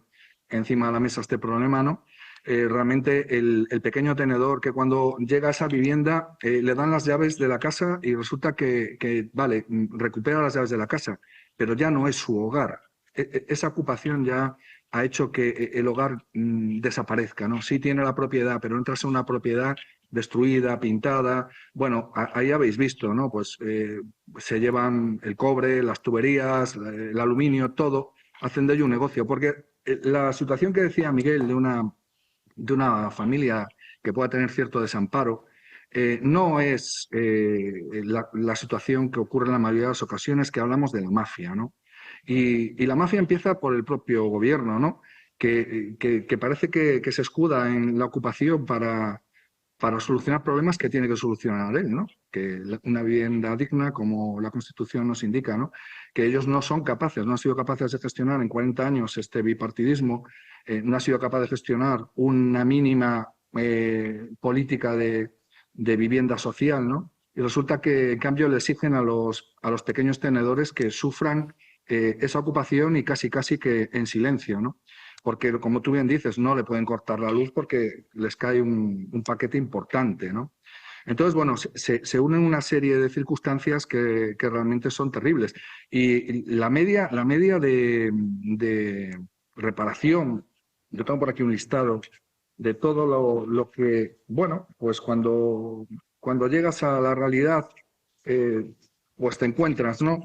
encima de la mesa este problema, ¿no? Realmente el pequeño tenedor que cuando llega a esa vivienda le dan las llaves de la casa y resulta que vale, recupera las llaves de la casa, pero ya no es su hogar. Esa ocupación ya ha hecho que el hogar desaparezca, ¿no? Sí tiene la propiedad, pero entras en una propiedad destruida, pintada. Bueno, ahí habéis visto, ¿no? Pues se llevan el cobre, las tuberías, el aluminio, todo, hacen de ello un negocio. Porque la situación que decía Miguel de una familia que pueda tener cierto desamparo, no es la situación que ocurre en la mayoría de las ocasiones que hablamos de la mafia, ¿no? Y la mafia empieza por el propio gobierno, ¿no? Que parece que se escuda en la ocupación para solucionar problemas que tiene que solucionar él, ¿no? Que una vivienda digna, como la Constitución nos indica, ¿no? Que ellos no son capaces, no han sido capaces de gestionar en 40 años este bipartidismo, no han sido capaces de gestionar una mínima política de vivienda social, ¿no? Y resulta que, en cambio, le exigen a los pequeños tenedores que sufran esa ocupación y casi que en silencio, ¿no? Porque, como tú bien dices, no le pueden cortar la luz porque les cae un paquete importante, ¿no? Entonces, bueno, se unen una serie de circunstancias que realmente son terribles. Y la media de reparación, yo tengo por aquí un listado de todo lo que, bueno, pues cuando llegas a la realidad, pues te encuentras, ¿no?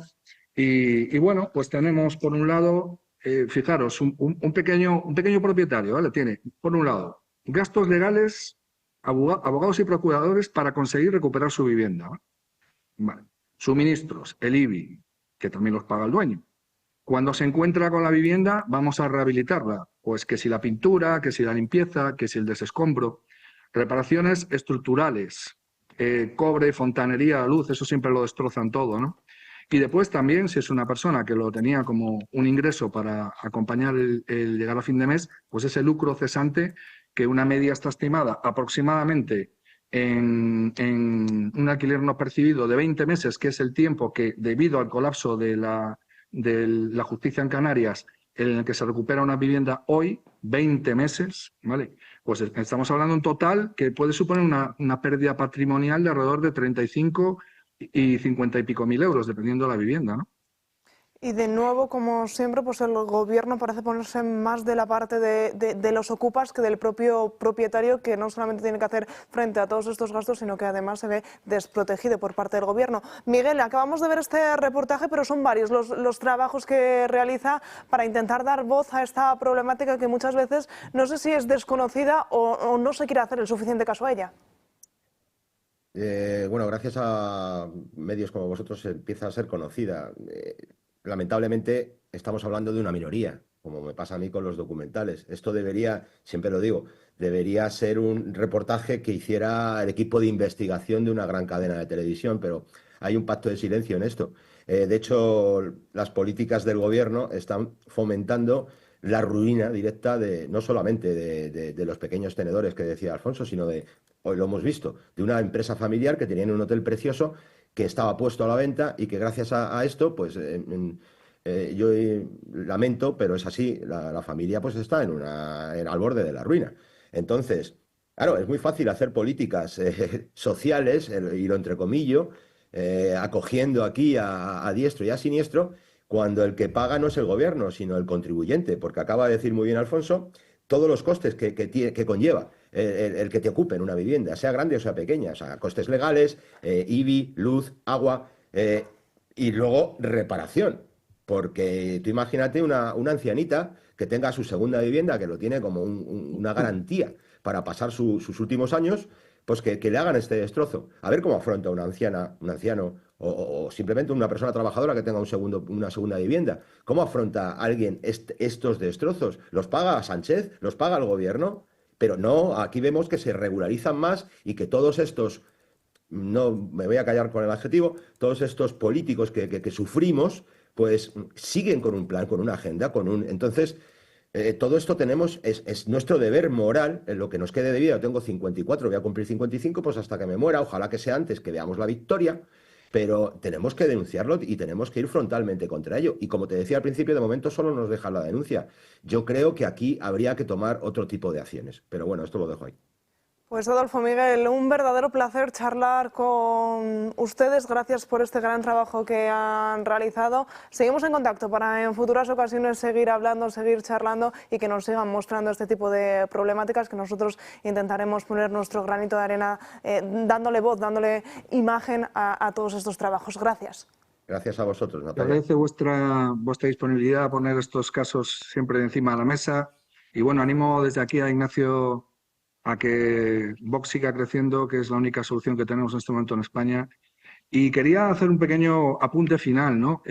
Y bueno, pues tenemos por un lado, fijaros, un pequeño propietario, ¿vale? Tiene, por un lado, gastos legales, abogados y procuradores para conseguir recuperar su vivienda, ¿vale? Vale. Suministros, el IBI, que también los paga el dueño. Cuando se encuentra con la vivienda, vamos a rehabilitarla. Pues que si la pintura, que si la limpieza, que si el desescombro. Reparaciones estructurales, cobre, fontanería, la luz, eso siempre lo destrozan todo, ¿no? Y después también, si es una persona que lo tenía como un ingreso para acompañar el llegar a fin de mes, pues ese lucro cesante, que una media está estimada aproximadamente en un alquiler no percibido de 20 meses, que es el tiempo que, debido al colapso de la justicia en Canarias, en el que se recupera una vivienda hoy, 20 meses, ¿vale? Pues estamos hablando en total que puede suponer una pérdida patrimonial de alrededor de 35 y 50 y pico mil euros, dependiendo de la vivienda, ¿no? Y de nuevo, como siempre, pues el gobierno parece ponerse más de la parte de los ocupas que del propio propietario, que no solamente tiene que hacer frente a todos estos gastos, sino que además se ve desprotegido por parte del gobierno. Miguel, acabamos de ver este reportaje, pero son varios los trabajos que realiza para intentar dar voz a esta problemática que muchas veces no sé si es desconocida o no se quiere hacer el suficiente caso a ella. Bueno, gracias a medios como vosotros empieza a ser conocida. Lamentablemente estamos hablando de una minoría, como me pasa a mí con los documentales. Esto debería, siempre lo digo, debería ser un reportaje que hiciera el equipo de investigación de una gran cadena de televisión, pero hay un pacto de silencio en esto. De hecho, las políticas del gobierno están fomentando la ruina directa no solamente de los pequeños tenedores que decía Alfonso, sino hoy lo hemos visto, de una empresa familiar que tenía un hotel precioso que estaba puesto a la venta y que gracias a esto, pues yo lamento, pero es así, la familia pues está al borde de la ruina. Entonces, claro, es muy fácil hacer políticas sociales, y lo entrecomillo, acogiendo aquí a diestro y a siniestro, cuando el que paga no es el gobierno, sino el contribuyente, porque acaba de decir muy bien Alfonso, todos los costes que conlleva el que te ocupen una vivienda, sea grande o sea pequeña, o sea, costes legales, IBI, luz, agua, y luego reparación, porque tú imagínate una ancianita que tenga su segunda vivienda, que lo tiene como una garantía para pasar sus últimos años, pues que le hagan este destrozo. A ver cómo afronta una anciana, un anciano, o simplemente una persona trabajadora que tenga una segunda vivienda. ¿Cómo afronta alguien estos destrozos? ¿Los paga Sánchez? ¿Los paga el gobierno? Pero no, aquí vemos que se regularizan más y que todos estos, no me voy a callar con el adjetivo, todos estos políticos que sufrimos, pues siguen con un plan, con una agenda, entonces... todo esto es nuestro deber moral, en lo que nos quede de vida. Yo tengo 54, voy a cumplir 55, pues hasta que me muera, ojalá que sea antes, que veamos la victoria, pero tenemos que denunciarlo y tenemos que ir frontalmente contra ello. Y como te decía al principio, de momento solo nos deja la denuncia. Yo creo que aquí habría que tomar otro tipo de acciones, pero bueno, esto lo dejo ahí. Pues Adolfo, Miguel, un verdadero placer charlar con ustedes. Gracias por este gran trabajo que han realizado. Seguimos en contacto para en futuras ocasiones seguir hablando, seguir charlando y que nos sigan mostrando este tipo de problemáticas que nosotros intentaremos poner nuestro granito de arena dándole voz, dándole imagen a todos estos trabajos. Gracias. Gracias a vosotros, Natalia. Agradece vuestra disponibilidad a poner estos casos siempre encima de la mesa. Y bueno, animo desde aquí a Ignacio a que Vox siga creciendo, que es la única solución que tenemos en este momento en España. Y quería hacer un pequeño apunte final, ¿no?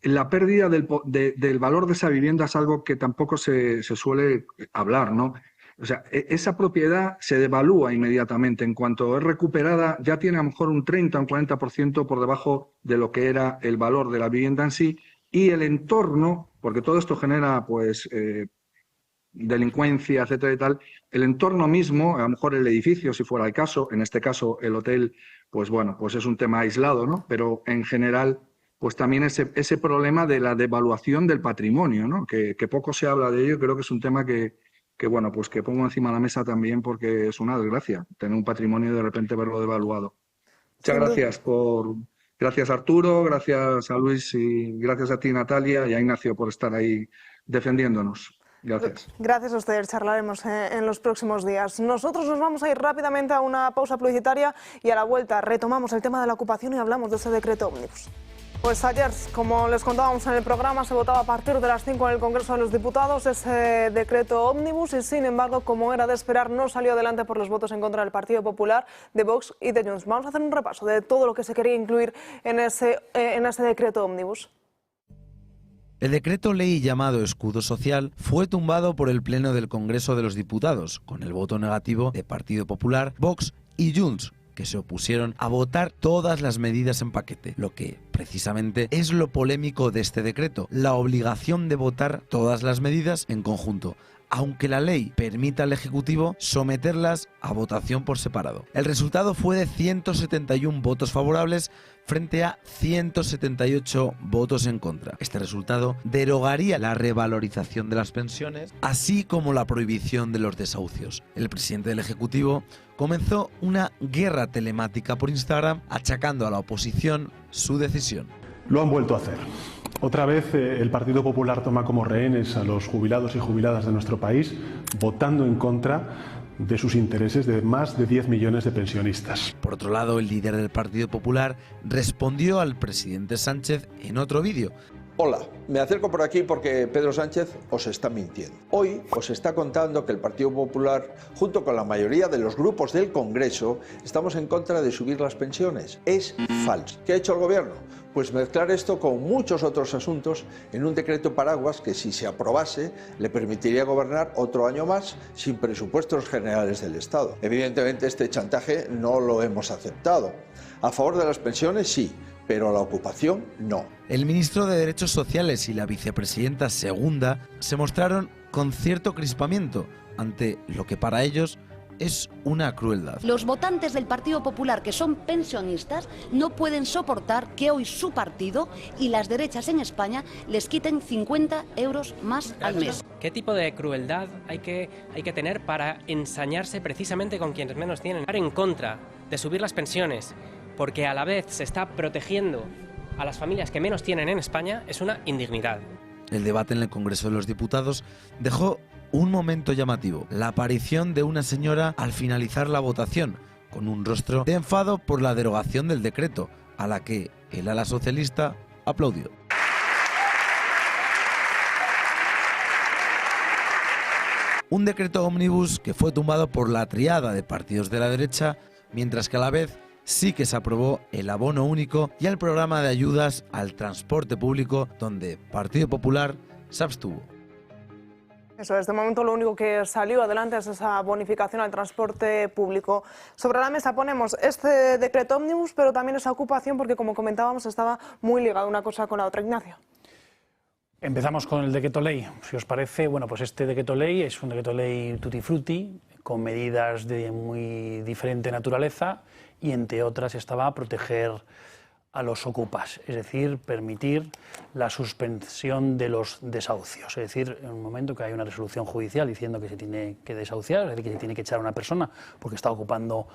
La pérdida del valor de esa vivienda es algo que tampoco se suele hablar, ¿no? O sea, esa propiedad se devalúa inmediatamente. En cuanto es recuperada, ya tiene a lo mejor un 30 o un 40% por debajo de lo que era el valor de la vivienda en sí. Y el entorno, porque todo esto genera, pues... delincuencia, etcétera y tal, el entorno mismo, a lo mejor el edificio, si fuera el caso, en este caso el hotel, pues bueno, pues es un tema aislado, ¿no? Pero en general, pues también ese problema de la devaluación del patrimonio, ¿no? Que poco se habla de ello, creo que es un tema que bueno, pues que pongo encima de la mesa también porque es una desgracia tener un patrimonio y de repente verlo devaluado. Muchas gracias gracias Arturo, gracias a Luis y gracias a ti Natalia y a Ignacio por estar ahí defendiéndonos. Gracias. Gracias a ustedes, charlaremos en los próximos días. Nosotros nos vamos a ir rápidamente a una pausa publicitaria y a la vuelta retomamos el tema de la ocupación y hablamos de ese decreto ómnibus. Pues ayer, como les contábamos en el programa, se votaba a partir de las 5 en el Congreso de los Diputados ese decreto ómnibus y, sin embargo, como era de esperar, no salió adelante por los votos en contra del Partido Popular, de Vox y de Junts. Vamos a hacer un repaso de todo lo que se quería incluir en ese decreto ómnibus. El decreto ley llamado Escudo Social fue tumbado por el Pleno del Congreso de los Diputados, con el voto negativo de Partido Popular, Vox y Junts, que se opusieron a votar todas las medidas en paquete, lo que precisamente es lo polémico de este decreto, la obligación de votar todas las medidas en conjunto, aunque la ley permita al Ejecutivo someterlas a votación por separado. El resultado fue de 171 votos favorables frente a 178 votos en contra. Este resultado derogaría la revalorización de las pensiones, así como la prohibición de los desahucios. El presidente del Ejecutivo comenzó una guerra telemática por Instagram, achacando a la oposición su decisión. Lo han vuelto a hacer. Otra vez el Partido Popular toma como rehenes a los jubilados y jubiladas de nuestro país, votando en contra de sus intereses de más de 10 millones de pensionistas. Por otro lado, el líder del Partido Popular respondió al presidente Sánchez en otro vídeo. Hola, me acerco por aquí porque Pedro Sánchez os está mintiendo. Hoy os está contando que el Partido Popular, junto con la mayoría de los grupos del Congreso, estamos en contra de subir las pensiones. Es falso. ¿Qué ha hecho el Gobierno? Pues mezclar esto con muchos otros asuntos en un decreto paraguas que, si se aprobase, le permitiría gobernar otro año más sin presupuestos generales del Estado. Evidentemente, este chantaje no lo hemos aceptado. A favor de las pensiones, sí, pero a la ocupación, no. El ministro de Derechos Sociales y la vicepresidenta segunda se mostraron con cierto crispamiento ante lo que para ellos es una crueldad. Los votantes del Partido Popular que son pensionistas no pueden soportar que hoy su partido y las derechas en España les quiten 50 euros más al mes. ¿Qué tipo de crueldad hay que tener para ensañarse precisamente con quienes menos tienen? Estar en contra de subir las pensiones, porque a la vez se está protegiendo a las familias que menos tienen en España, es una indignidad. El debate en el Congreso de los Diputados dejó un momento llamativo: la aparición de una señora al finalizar la votación, con un rostro de enfado por la derogación del decreto, a la que el ala socialista aplaudió. Un decreto ómnibus que fue tumbado por la triada de partidos de la derecha, mientras que a la vez sí que se aprobó el abono único y el programa de ayudas al transporte público, donde Partido Popular se abstuvo. Eso es, de momento lo único que salió adelante es esa bonificación al transporte público. Sobre la mesa ponemos este decreto ómnibus, pero también esa ocupación, porque como comentábamos estaba muy ligada una cosa con la otra. Ignacio. Empezamos con el decreto ley. Si os parece, bueno, pues este decreto ley es un decreto ley tutti frutti, con medidas de muy diferente naturaleza, y entre otras estaba a proteger a los ocupas, es decir, permitir la suspensión de los desahucios. Es decir, en un momento que hay una resolución judicial diciendo que se tiene que desahuciar, es decir, que se tiene que echar a una persona porque está ocupando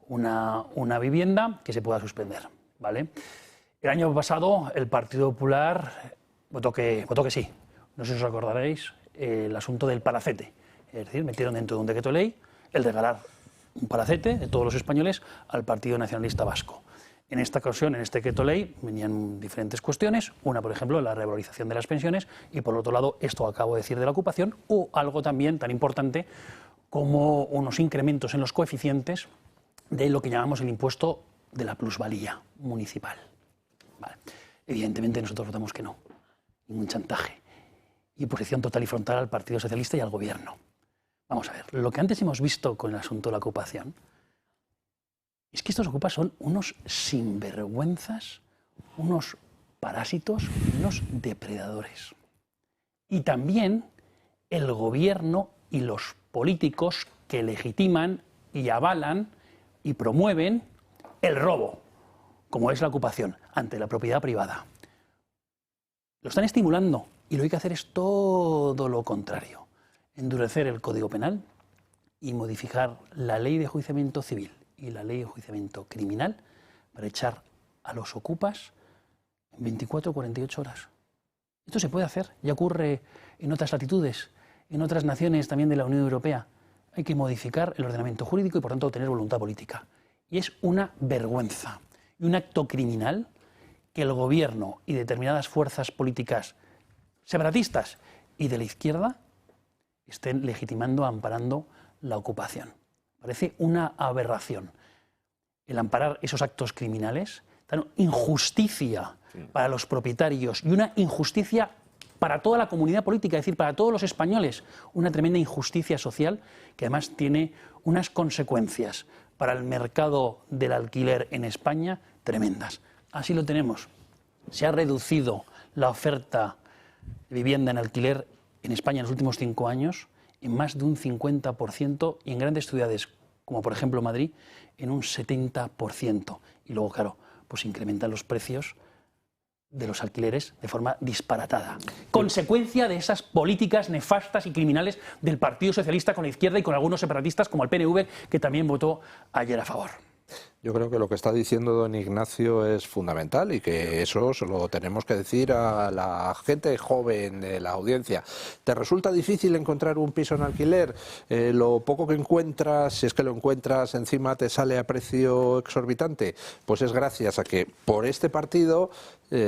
una vivienda, que se pueda suspender, ¿vale? El año pasado el Partido Popular votó que sí. No sé si os acordaréis, el asunto del palacete. Es decir, metieron dentro de un decreto ley el regalar un palacete de todos los españoles al Partido Nacionalista Vasco. En esta ocasión, en este decreto ley, venían diferentes cuestiones. Una, por ejemplo, la revalorización de las pensiones, y por otro lado, esto que acabo de decir de la ocupación, o algo también tan importante como unos incrementos en los coeficientes de lo que llamamos el impuesto de la plusvalía municipal. Vale. Evidentemente nosotros votamos que no. Ningún chantaje. Y oposición total y frontal al Partido Socialista y al Gobierno. Vamos a ver, lo que antes hemos visto con el asunto de la ocupación es que estos ocupas son unos sinvergüenzas, unos parásitos, unos depredadores. Y también el Gobierno y los políticos que legitiman y avalan y promueven el robo, como es la ocupación, ante la propiedad privada. Lo están estimulando y lo que hay que hacer es todo lo contrario. Endurecer el Código Penal y modificar la ley de enjuiciamiento civil y la ley de enjuiciamiento criminal para echar a los ocupas en 24 o 48 horas. Esto se puede hacer, ya ocurre en otras latitudes, en otras naciones también de la Unión Europea. Hay que modificar el ordenamiento jurídico y por tanto tener voluntad política. Y es una vergüenza y un acto criminal que el Gobierno y determinadas fuerzas políticas separatistas y de la izquierda estén legitimando, amparando la ocupación. Parece una aberración el amparar esos actos criminales, tan injusticia para los propietarios y una injusticia para toda la comunidad política, es decir, para todos los españoles, una tremenda injusticia social que además tiene unas consecuencias para el mercado del alquiler en España tremendas. Así lo tenemos. Se ha reducido la oferta de vivienda en alquiler en España en los últimos 5 años en más de un 50% y en grandes ciudades, como por ejemplo Madrid, en un 70%. Y luego, claro, pues incrementan los precios de los alquileres de forma disparatada. Consecuencia de esas políticas nefastas y criminales del Partido Socialista con la izquierda y con algunos separatistas como el PNV, que también votó ayer a favor. Yo creo que lo que está diciendo don Ignacio es fundamental y que eso se lo tenemos que decir a la gente joven de la audiencia. ¿Te resulta difícil encontrar un piso en alquiler? Lo poco que encuentras, si es que lo encuentras, encima te sale a precio exorbitante. Pues es gracias a que por este partido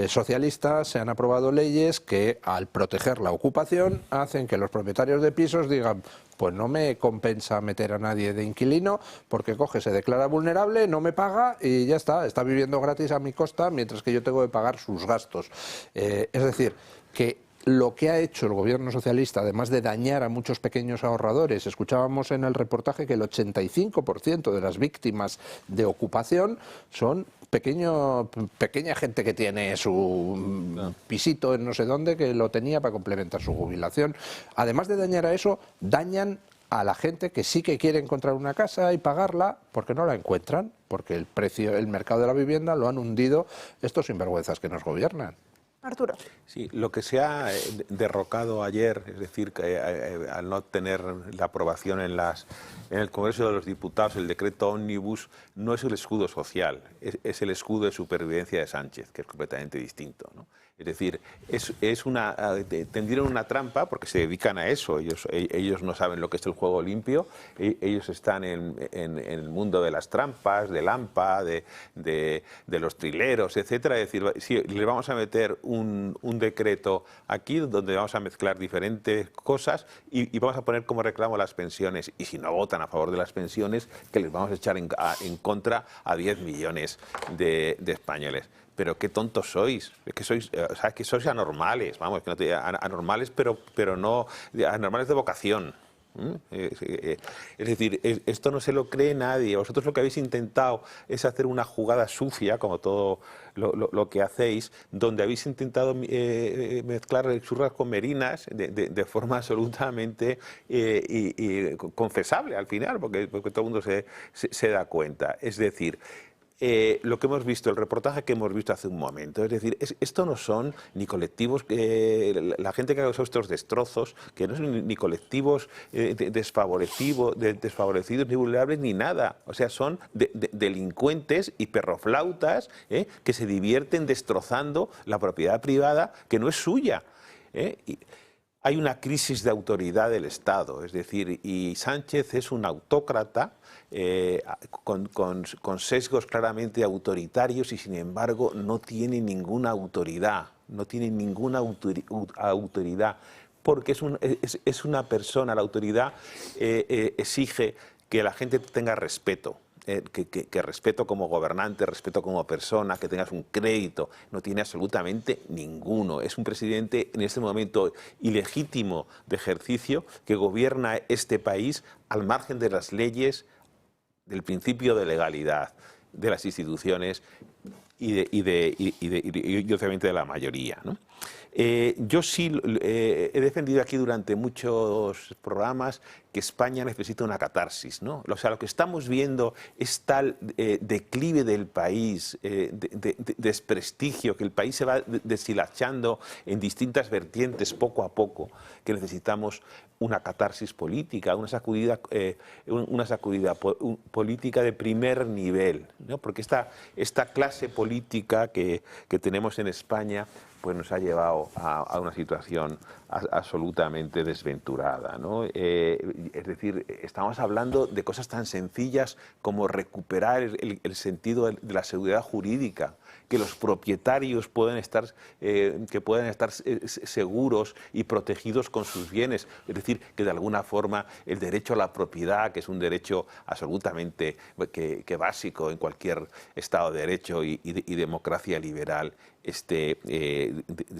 socialista se han aprobado leyes que, al proteger la ocupación, hacen que los propietarios de pisos digan: pues no me compensa meter a nadie de inquilino porque coge, se declara vulnerable, no me paga y ya está viviendo gratis a mi costa mientras que yo tengo que pagar sus gastos. Es decir, que lo que ha hecho el gobierno socialista, además de dañar a muchos pequeños ahorradores, escuchábamos en el reportaje que el 85% de las víctimas de ocupación son pequeña gente que tiene su pisito en no sé dónde, que lo tenía para complementar su jubilación. Además de dañar a eso, dañan a la gente que sí que quiere encontrar una casa y pagarla porque no la encuentran, porque el mercado de la vivienda lo han hundido estos sinvergüenzas que nos gobiernan. Arturo. Sí, lo que se ha derrocado ayer, es decir, que al no tener la aprobación en el Congreso de los Diputados, el decreto ómnibus, no es el escudo social, es el escudo de supervivencia de Sánchez, que es completamente distinto, ¿no? Es decir, tendieron una trampa porque se dedican a eso. Ellos no saben lo que es el juego limpio. Ellos están en el mundo de las trampas, del AMPA, de los trileros, etcétera. Es decir, si le vamos a meter un decreto aquí donde vamos a mezclar diferentes cosas y vamos a poner como reclamo las pensiones. Y si no votan a favor de las pensiones, que les vamos a echar en contra a 10 millones de españoles. Pero qué tontos sois, que sois anormales, vamos, que no anormales, pero no anormales de vocación. Es decir, esto no se lo cree nadie. Vosotros lo que habéis intentado es hacer una jugada sucia, como todo lo que hacéis, donde habéis intentado mezclar churras con merinas de forma absolutamente confesable al final, porque todo el mundo se da cuenta. Es decir, lo que hemos visto, el reportaje que hemos visto hace un momento, es decir, esto no son ni colectivos, la gente que ha causado estos destrozos, que no son ni colectivos desfavorecidos, ni vulnerables, ni nada. O sea, son delincuentes y perroflautas que se divierten destrozando la propiedad privada que no es suya. Hay una crisis de autoridad del Estado, es decir, y Sánchez es un autócrata con sesgos claramente autoritarios y sin embargo no tiene ninguna autoridad, porque es una persona, la autoridad exige que la gente tenga respeto. Que respeto como gobernante, respeto como persona, que tengas un crédito, no tiene absolutamente ninguno. Es un presidente en este momento ilegítimo de ejercicio que gobierna este país al margen de las leyes, del principio de legalidad, de las instituciones y obviamente de la mayoría, ¿no? Yo sí he defendido aquí durante muchos programas que España necesita una catarsis, ¿no? O sea, lo que estamos viendo es tal declive del país, desprestigio, que el país se va deshilachando en distintas vertientes poco a poco, que necesitamos una catarsis política, una sacudida política de primer nivel, ¿no? Porque esta clase política que tenemos en España pues nos ha llevado a una situación absolutamente desventurada, ¿no? Es decir, estamos hablando de cosas tan sencillas como recuperar el sentido de la seguridad jurídica, que los propietarios puedan estar seguros y protegidos con sus bienes. Es decir, que de alguna forma el derecho a la propiedad, que es un derecho absolutamente que básico en cualquier Estado de Derecho y democracia liberal, esté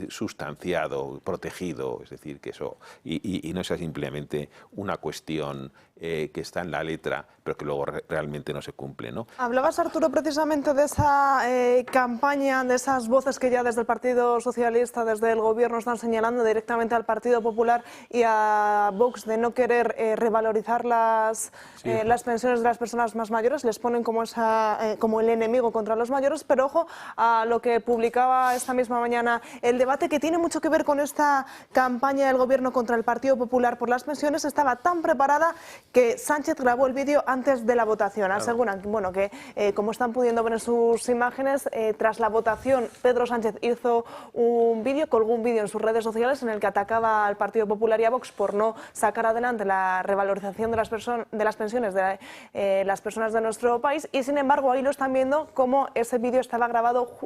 sustanciado, protegido, es decir, que eso, y no sea simplemente una cuestión que está en la letra, pero que luego realmente no se cumple, ¿no? Hablabas, Arturo, precisamente de esa campaña, de esas voces que ya desde el Partido Socialista, desde el Gobierno, están señalando directamente al Partido Popular y a Vox de no querer revalorizar las pensiones de las personas más mayores, les ponen como, como el enemigo contra los mayores, pero ojo a lo que publicaba esta misma mañana el debate, que tiene mucho que ver con esta campaña del Gobierno contra el Partido Popular por las pensiones. Estaba tan preparada que Sánchez grabó el vídeo antes de la votación. Aseguran que como están pudiendo ver en sus imágenes, tras la votación Pedro Sánchez hizo un vídeo, colgó un vídeo en sus redes sociales en el que atacaba al Partido Popular y a Vox por no sacar adelante la revalorización de las pensiones de las personas de nuestro país, y sin embargo ahí lo están viendo como ese vídeo estaba grabado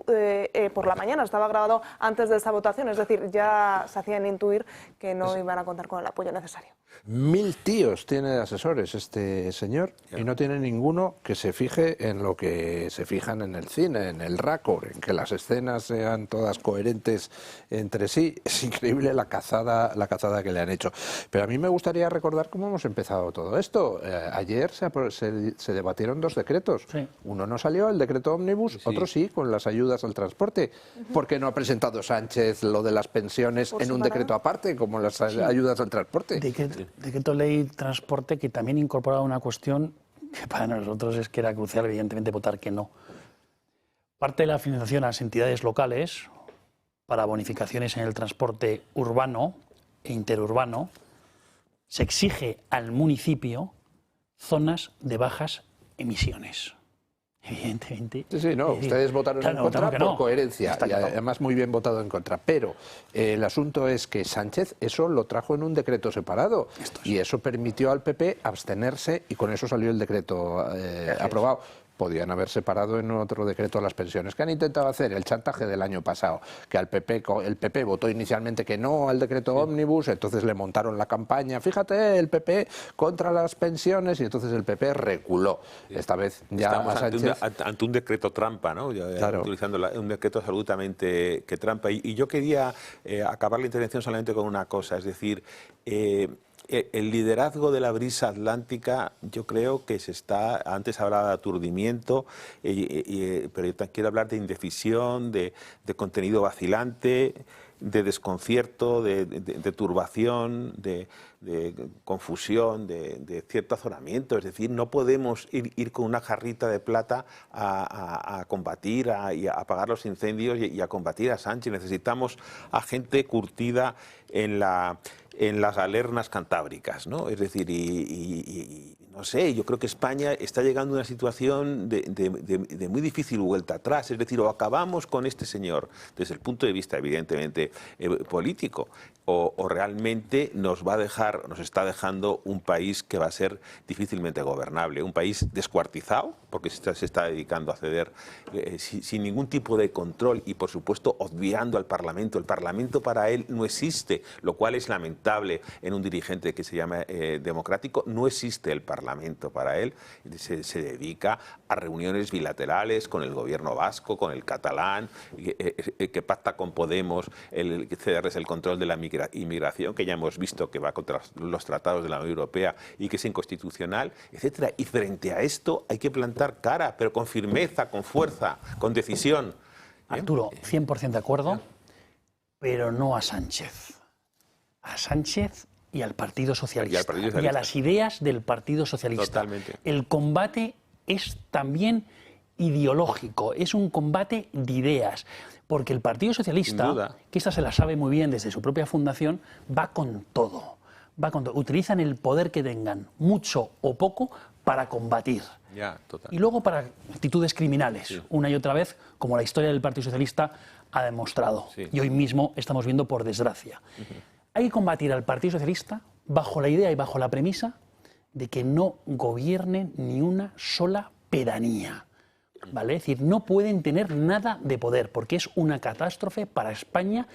por la mañana, estaba grabado antes de esta votación, es decir, ya se hacían intuir que no iban a contar con el apoyo necesario. 1000 tíos tiene de asesores este señor y no tiene ninguno que se fije en lo que se fijan en el cine, en el raccord, en que las escenas sean todas coherentes entre sí. Es increíble la cazada que le han hecho. Pero a mí me gustaría recordar cómo hemos empezado todo esto. Ayer se debatieron 2 decretos. Sí. Uno no salió, el decreto ómnibus, otro sí, con las ayudas al transporte. ¿Por qué no ha presentado Sánchez lo de las pensiones en un decreto aparte, como las ayudas al transporte? Decreto ley transporte que también incorporaba una cuestión que para nosotros es que era crucial, evidentemente, votar que no. Parte de la financiación a las entidades locales para bonificaciones en el transporte urbano e interurbano se exige al municipio zonas de bajas emisiones. Evidentemente. Sí, no, ustedes votaron en contra por coherencia, y además muy bien votado en contra. Pero el asunto es que Sánchez eso lo trajo en un decreto separado y eso permitió al PP abstenerse y con eso salió el decreto aprobado. Podían haber separado en otro decreto las pensiones, que han intentado hacer el chantaje del año pasado, que el PP votó inicialmente que no al decreto ómnibus, entonces le montaron la campaña, fíjate, el PP contra las pensiones, y entonces el PP reculó. Esta vez ya estamos Sánchez... ante un decreto trampa, ¿no? Claro. Utilizando un decreto absolutamente que trampa. Y yo quería acabar la intervención solamente con una cosa, es decir, el liderazgo de la brisa atlántica, yo creo que antes hablaba de aturdimiento, pero yo quiero hablar de indecisión, de contenido vacilante, de desconcierto, de turbación, de confusión, de cierto azoramiento. Es decir, no podemos ir con una jarrita de plata a combatir y a apagar los incendios y a combatir a Sánchez. Necesitamos a gente curtida en las galernas cantábricas, ¿no? Es decir, no sé, yo creo que España está llegando a una situación de muy difícil vuelta atrás. Es decir, o acabamos con este señor desde el punto de vista, evidentemente, político, o realmente nos está dejando un país que va a ser difícilmente gobernable, un país descuartizado, porque se está dedicando a ceder sin ningún tipo de control y, por supuesto, obviando al Parlamento. El Parlamento para él no existe, lo cual es lamentable en un dirigente que se llama democrático. No existe el Parlamento para él, se dedica a reuniones bilaterales con el gobierno vasco, con el catalán, que pacta con Podemos cederles el control de la inmigración, que ya hemos visto que va contra los tratados de la Unión Europea y que es inconstitucional, etcétera. Y frente a esto hay que plantar cara, pero con firmeza, con fuerza, con decisión. Arturo, 100% de acuerdo, pero no a Sánchez. A Sánchez y al Partido Socialista. Y a las ideas del Partido Socialista. Totalmente. El combate es también ideológico, es un combate de ideas. Porque el Partido Socialista, que esta se la sabe muy bien desde su propia fundación, va con todo. Utilizan el poder que tengan, mucho o poco, para combatir. Y luego para actitudes criminales, una y otra vez, como la historia del Partido Socialista ha demostrado. Y hoy mismo estamos viendo, por desgracia. Hay que combatir al Partido Socialista bajo la idea y bajo la premisa de que no gobiernen ni una sola pedanía. ¿Vale? Es decir, no pueden tener nada de poder, porque es una catástrofe para España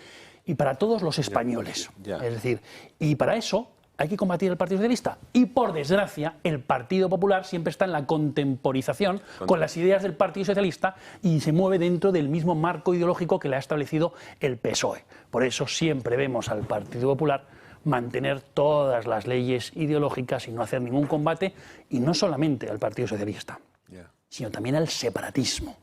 y para todos los españoles. Es decir, y para eso hay que combatir el Partido Socialista. Y por desgracia, el Partido Popular siempre está en la contemporización con las ideas del Partido Socialista y se mueve dentro del mismo marco ideológico que le ha establecido el PSOE. Por eso siempre vemos al Partido Popular mantener todas las leyes ideológicas y no hacer ningún combate, y no solamente al Partido Socialista, sino también al separatismo.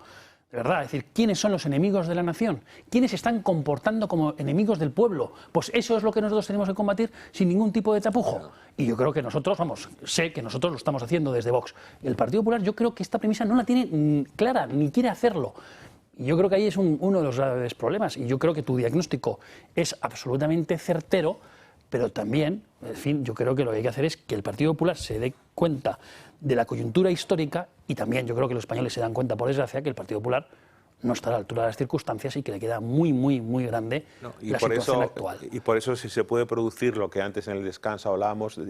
De verdad, es decir, ¿quiénes son los enemigos de la nación? ¿Quiénes se están comportando como enemigos del pueblo? Pues eso es lo que nosotros tenemos que combatir sin ningún tipo de tapujo. Y yo creo que nosotros, sé que nosotros lo estamos haciendo desde Vox. El Partido Popular, yo creo que esta premisa no la tiene clara, ni quiere hacerlo. Y yo creo que ahí es uno de los graves problemas. Y yo creo que tu diagnóstico es absolutamente certero, pero también, en fin, yo creo que lo que hay que hacer es que el Partido Popular se dé cuenta de la coyuntura histórica, y también yo creo que los españoles se dan cuenta, por desgracia, que el Partido Popular no está a la altura de las circunstancias y que le queda muy, muy, muy grande la situación actual. Y por eso, si se puede producir lo que antes en el descanso hablábamos,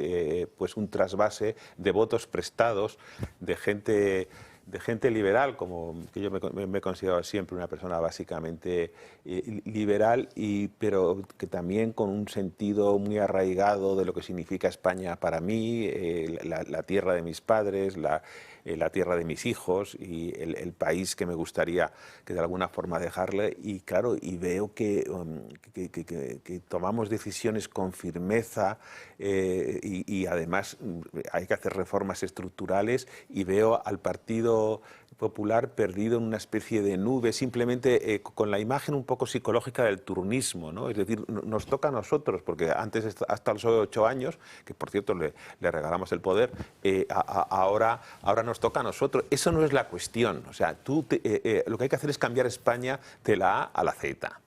pues un trasvase de votos prestados de gente liberal, como que yo me he considerado siempre una persona básicamente liberal, pero que también con un sentido muy arraigado de lo que significa España para mí, la tierra de mis padres, la tierra de mis hijos y el país que me gustaría que de alguna forma dejarle. Y claro, y veo que tomamos decisiones con firmeza y además hay que hacer reformas estructurales, y veo al Partido Popular perdido en una especie de nube, simplemente con la imagen un poco psicológica del turnismo, ¿no? Es decir, nos toca a nosotros, porque antes, hasta los 8 años, que por cierto le regalamos el poder, ahora nos toca a nosotros. Eso no es la cuestión. O sea, lo que hay que hacer es cambiar España de la A a la Z.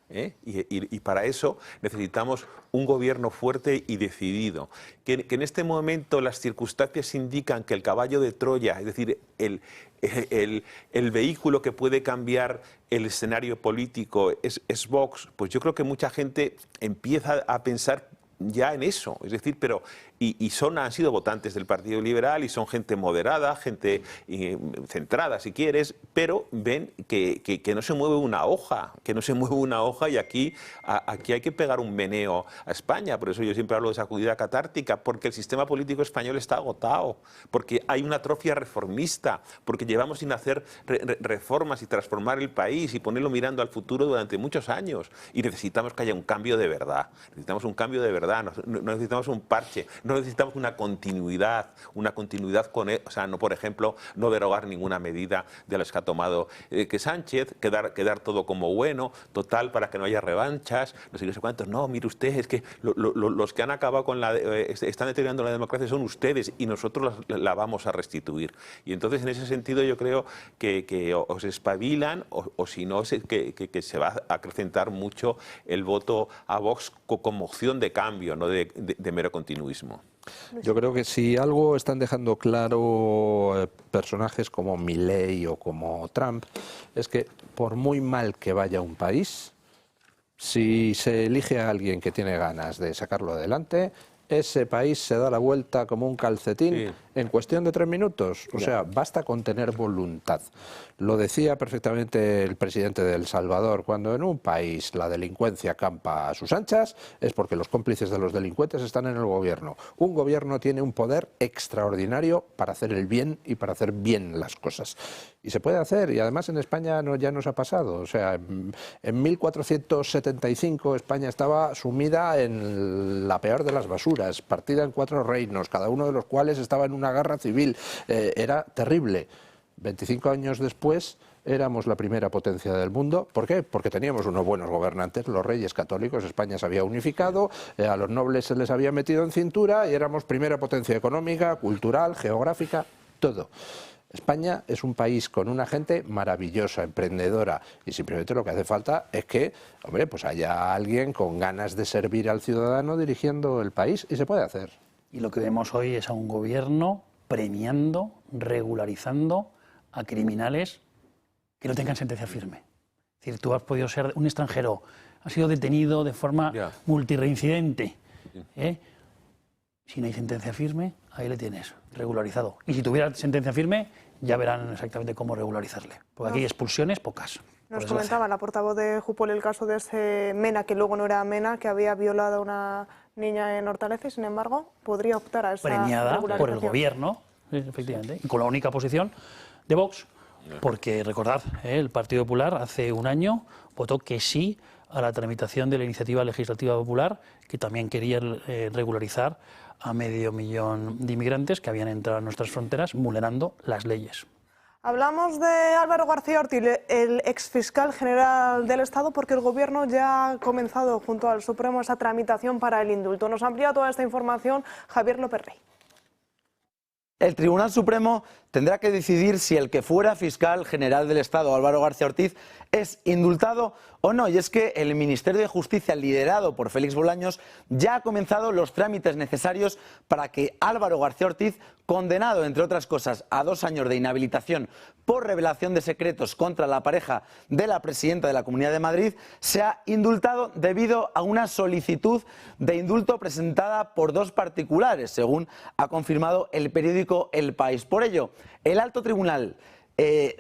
Y para eso necesitamos un gobierno fuerte y decidido, que en este momento las circunstancias indican que el caballo de Troya, es decir, el vehículo que puede cambiar el escenario político es Vox. Pues yo creo que mucha gente empieza a pensar ya en eso, es decir, pero han sido votantes del Partido Liberal y son gente moderada, gente centrada si quieres, pero ven que no se mueve una hoja, y aquí hay que pegar un meneo a España. Por eso yo siempre hablo de sacudida catártica, porque el sistema político español está agotado, porque hay una atrofia reformista, porque llevamos sin hacer reformas y transformar el país y ponerlo mirando al futuro durante muchos años, y necesitamos que haya un cambio de verdad, no necesitamos un parche, no necesitamos una continuidad con él. O sea, no, por ejemplo, no derogar ninguna medida de las que ha tomado que Sánchez, quedar todo como bueno, total, para que no haya revanchas, no sé cuántos. No, mire usted, es que los que han acabado con están deteriorando la democracia son ustedes, y nosotros la vamos a restituir. Y entonces, en ese sentido, yo creo que o se espabilan o si no, que se va a acrecentar mucho el voto a Vox como opción de cambio, no de mero continuismo. Yo creo que si algo están dejando claro personajes como Milei o como Trump, es que por muy mal que vaya un país, si se elige a alguien que tiene ganas de sacarlo adelante, ese país se da la vuelta como un calcetín en cuestión de 3 minutos. O sea, basta con tener voluntad. Lo decía perfectamente el presidente de El Salvador: cuando en un país la delincuencia campa a sus anchas, es porque los cómplices de los delincuentes están en el gobierno. Un gobierno tiene un poder extraordinario para hacer el bien y para hacer bien las cosas. Y se puede hacer, y además en España ya nos ha pasado. O sea, en 1475 España estaba sumida en la peor de las basuras, partida en 4 reinos, cada uno de los cuales estaba en una guerra civil. Era terrible. 25 años después éramos la primera potencia del mundo. ¿Por qué? Porque teníamos unos buenos gobernantes, los reyes católicos. España se había unificado, a los nobles se les había metido en cintura y éramos primera potencia económica, cultural, geográfica, todo. España es un país con una gente maravillosa, emprendedora, y simplemente lo que hace falta es que, hombre, pues haya alguien con ganas de servir al ciudadano dirigiendo el país, y se puede hacer. Y lo que vemos hoy es a un gobierno premiando, regularizando a criminales que no tengan sentencia firme. Es decir, tú has podido ser un extranjero, has sido detenido de forma multireincidente. Si no hay sentencia firme, ahí le tienes, regularizado. Y si tuviera sentencia firme, ya verán exactamente cómo regularizarle. Porque aquí expulsiones, pocas. Nos comentaba la portavoz de Jupol el caso de ese Mena, que luego no era Mena, que había violado a una niña en Hortaleza y, sin embargo, podría optar a esa premiada por el regularización. gobierno, efectivamente, y con la única posición de Vox, porque recordad, el Partido Popular hace un año votó que sí a la tramitación de la iniciativa legislativa popular, que también quería regularizar a 500.000 de inmigrantes que habían entrado a nuestras fronteras vulnerando las leyes. Hablamos de Álvaro García Ortiz, el exfiscal general del Estado, porque el Gobierno ya ha comenzado junto al Supremo esa tramitación para el indulto. Nos amplía toda esta información Javier López Rey. El Tribunal Supremo tendrá que decidir si el que fuera fiscal general del Estado, Álvaro García Ortiz, es indultado o no. Y es que el Ministerio de Justicia, liderado por Félix Bolaños, ya ha comenzado los trámites necesarios para que Álvaro García Ortiz, condenado, entre otras cosas, a 2 años de inhabilitación por revelación de secretos contra la pareja de la presidenta de la Comunidad de Madrid, sea indultado debido a una solicitud de indulto presentada por 2 particulares, según ha confirmado el periódico El País. Por ello, el alto tribunal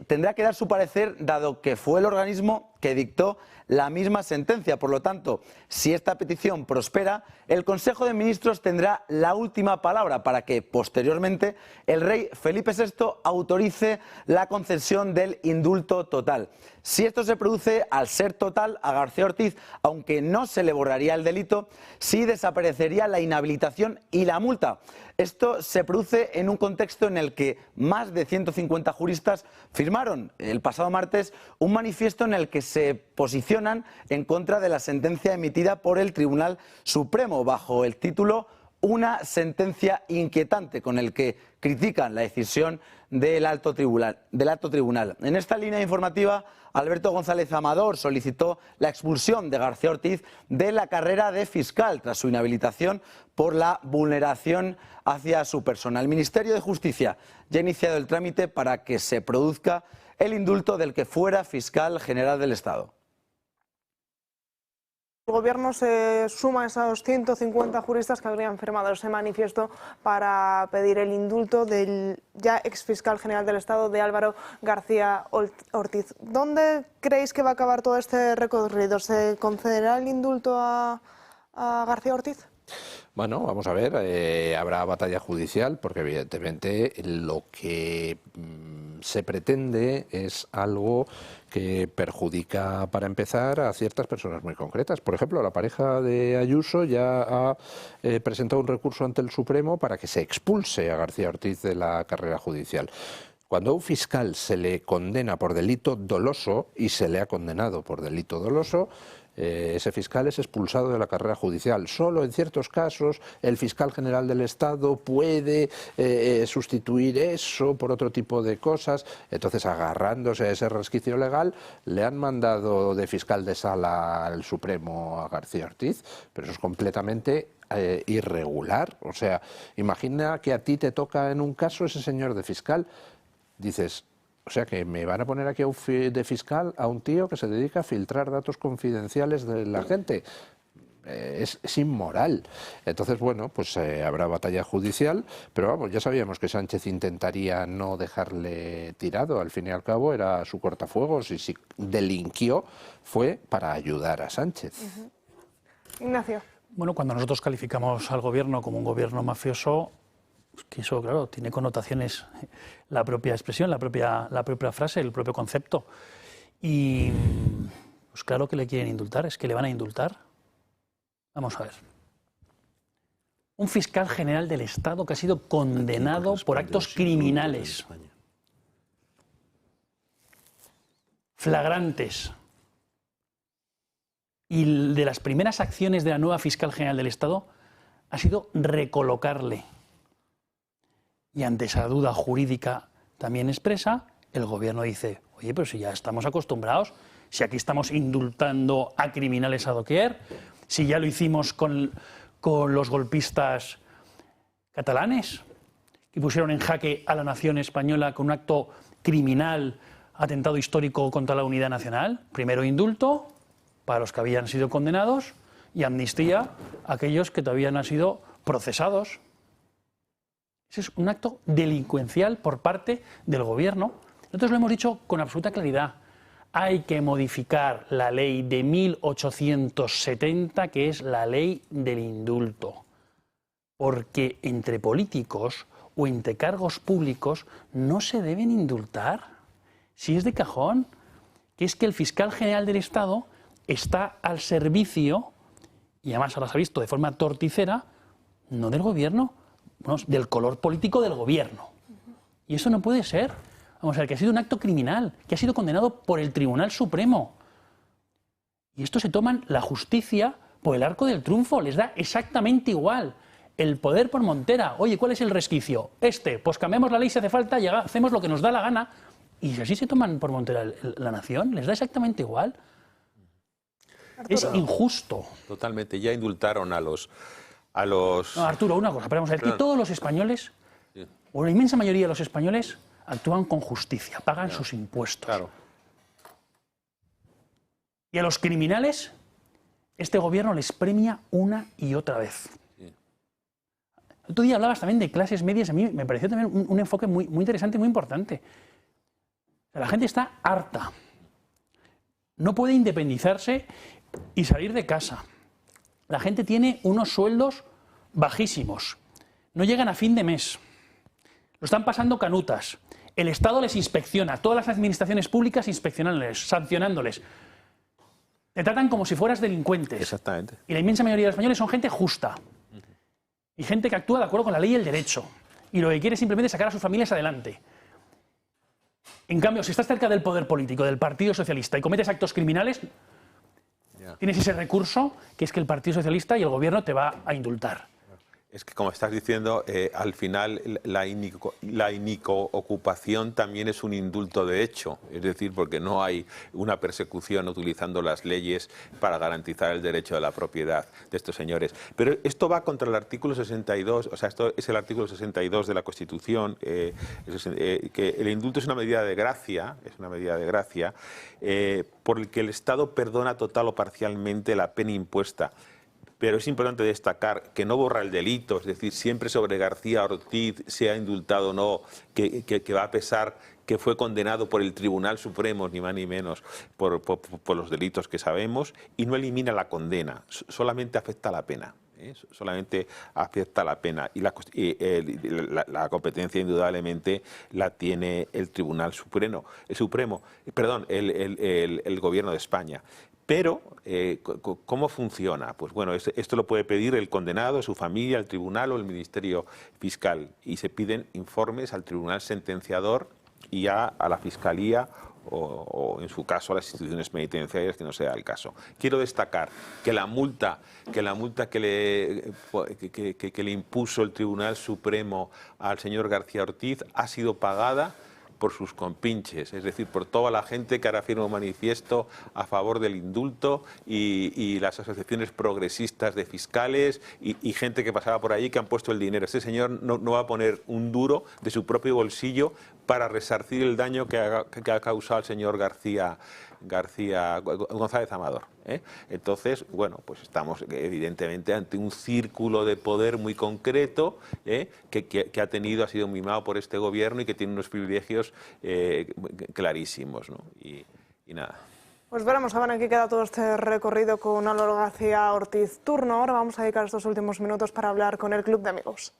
tendrá que dar su parecer, dado que fue el organismo que dictó la misma sentencia. Por lo tanto, si esta petición prospera, el Consejo de Ministros tendrá la última palabra para que, posteriormente, el rey Felipe VI autorice la concesión del indulto total. Si esto se produce, al ser total, a García Ortiz, aunque no se le borraría el delito, sí desaparecería la inhabilitación y la multa. Esto se produce en un contexto en el que más de 150 juristas firmaron el pasado martes un manifiesto en el que se posicionan en contra de la sentencia emitida por el Tribunal Supremo bajo el título "Una sentencia inquietante", con el que critican la decisión del alto tribunal. En esta línea informativa, Alberto González Amador solicitó la expulsión de García Ortiz de la carrera de fiscal tras su inhabilitación por la vulneración hacia su persona. El Ministerio de Justicia ya ha iniciado el trámite para que se produzca el indulto del que fuera fiscal general del Estado. El Gobierno se suma a esos 150 juristas que habrían firmado ese manifiesto para pedir el indulto del ya exfiscal general del Estado, de Álvaro García Ortiz. ¿Dónde creéis que va a acabar todo este recorrido? ¿Se concederá el indulto a García Ortiz? Bueno, vamos a ver, habrá batalla judicial porque evidentemente lo que se pretende es algo que perjudica, para empezar, a ciertas personas muy concretas. Por ejemplo, la pareja de Ayuso ya ha presentado un recurso ante el Supremo para que se expulse a García Ortiz de la carrera judicial. Cuando a un fiscal se le condena por delito doloso, y se le ha condenado por delito doloso, ese fiscal es expulsado de la carrera judicial. Solo en ciertos casos el fiscal general del Estado puede sustituir eso por otro tipo de cosas. Entonces, agarrándose a ese resquicio legal, le han mandado de fiscal de sala al Supremo a García Ortiz, pero eso es completamente irregular. O sea, imagina que a ti te toca en un caso ese señor de fiscal. Dices, o sea, que me van a poner aquí de fiscal a un tío que se dedica a filtrar datos confidenciales de la gente. Es inmoral. Entonces, bueno, pues habrá batalla judicial, pero vamos, ya sabíamos que Sánchez intentaría no dejarle tirado. Al fin y al cabo era su cortafuegos, y si delinquió fue para ayudar a Sánchez. Ignacio. Bueno, cuando nosotros calificamos al gobierno como un gobierno mafioso, que eso, claro, tiene connotaciones, la propia expresión, la propia frase, el propio concepto. Y pues claro que le quieren indultar, es que le van a indultar. Vamos a ver. Un fiscal general del Estado que ha sido condenado por actos criminales, flagrantes. Y de las primeras acciones de la nueva fiscal general del Estado ha sido recolocarle. Y ante esa duda jurídica también expresa, el gobierno dice, oye, pero si ya estamos acostumbrados, si aquí estamos indultando a criminales a doquier, si ya lo hicimos con los golpistas catalanes, que pusieron en jaque a la nación española con un acto criminal, atentado histórico contra la unidad nacional. Primero indulto para los que habían sido condenados y amnistía a aquellos que todavía no han sido procesados. Ese es un acto delincuencial por parte del gobierno. Nosotros lo hemos dicho con absoluta claridad. Hay que modificar la ley de 1870, que es la ley del indulto. porque entre políticos o entre cargos públicos no se deben indultar. Si es de cajón, que es que el fiscal general del Estado está al servicio, y además ahora se ha visto de forma torticera, no del gobierno, no, del color político del gobierno. Y eso no puede ser. Vamos a ver, que ha sido un acto criminal, que ha sido condenado por el Tribunal Supremo. Y esto se toman la justicia por el arco del triunfo, les da exactamente igual. El poder por montera, oye, ¿cuál es el resquicio? Pues cambiamos la ley si hace falta, hacemos lo que nos da la gana. Y si así se toman por montera la nación, les da exactamente igual. Es injusto. Totalmente, ya indultaron a los... No, Arturo, una cosa, pero vamos a ver, que todos los españoles, o la inmensa mayoría de los españoles, actúan con justicia, pagan sus impuestos. Claro. Y a los criminales, este gobierno les premia una y otra vez. El otro día hablabas también de clases medias, a mí me pareció también un enfoque muy interesante y muy importante. La gente está harta. No puede independizarse y salir de casa. La gente tiene unos sueldos bajísimos. No llegan a fin de mes. Lo están pasando canutas. El Estado les inspecciona. Todas las administraciones públicas inspeccionándoles, sancionándoles. Te tratan como si fueras delincuentes. Exactamente. Y la inmensa mayoría de los españoles son gente justa. Y gente que actúa de acuerdo con la ley y el derecho. Y lo que quiere es simplemente sacar a sus familias adelante. En cambio, si estás cerca del poder político, del Partido Socialista, y cometes actos criminales, tienes ese recurso, que es que el Partido Socialista y el Gobierno te va a indultar. Es que, como estás diciendo, al final la inico-ocupación también es un indulto de hecho. Es decir, porque no hay una persecución utilizando las leyes para garantizar el derecho de la propiedad de estos señores. Pero esto va contra el artículo 62, o sea, esto es el artículo 62 de la Constitución, que el indulto es una medida de gracia, por el que el Estado perdona total o parcialmente la pena impuesta. Pero es importante destacar que no borra el delito, es decir, siempre sobre García Ortiz, sea indultado o no, que va a pesar que fue condenado por el Tribunal Supremo, ni más ni menos, por los delitos que sabemos, y no elimina la condena, solamente afecta la pena. Solamente afecta la pena. Y la competencia, indudablemente, la tiene el Tribunal Supremo, el Gobierno de España. Pero, ¿cómo funciona? Pues bueno, esto lo puede pedir el condenado, su familia, el tribunal o el Ministerio Fiscal. Y se piden informes al tribunal sentenciador y a la Fiscalía o, en su caso, a las instituciones penitenciarias, que no sea el caso. Quiero destacar que la multa que le impuso el Tribunal Supremo al señor García Ortiz ha sido pagada por sus compinches, es decir, por toda la gente que ahora firma un manifiesto a favor del indulto y las asociaciones progresistas de fiscales y gente que pasaba por allí que han puesto el dinero. Este señor no va a poner un duro de su propio bolsillo para resarcir el daño que ha causado el señor González Amador. Entonces, bueno, pues estamos evidentemente ante un círculo de poder muy concreto que ha sido mimado por este gobierno y que tiene unos privilegios clarísimos, ¿no? Y nada. Pues veremos a ver en qué queda todo este recorrido con Álvaro García Ortiz. Turno ahora, vamos a dedicar estos últimos minutos para hablar con el Club de Amigos.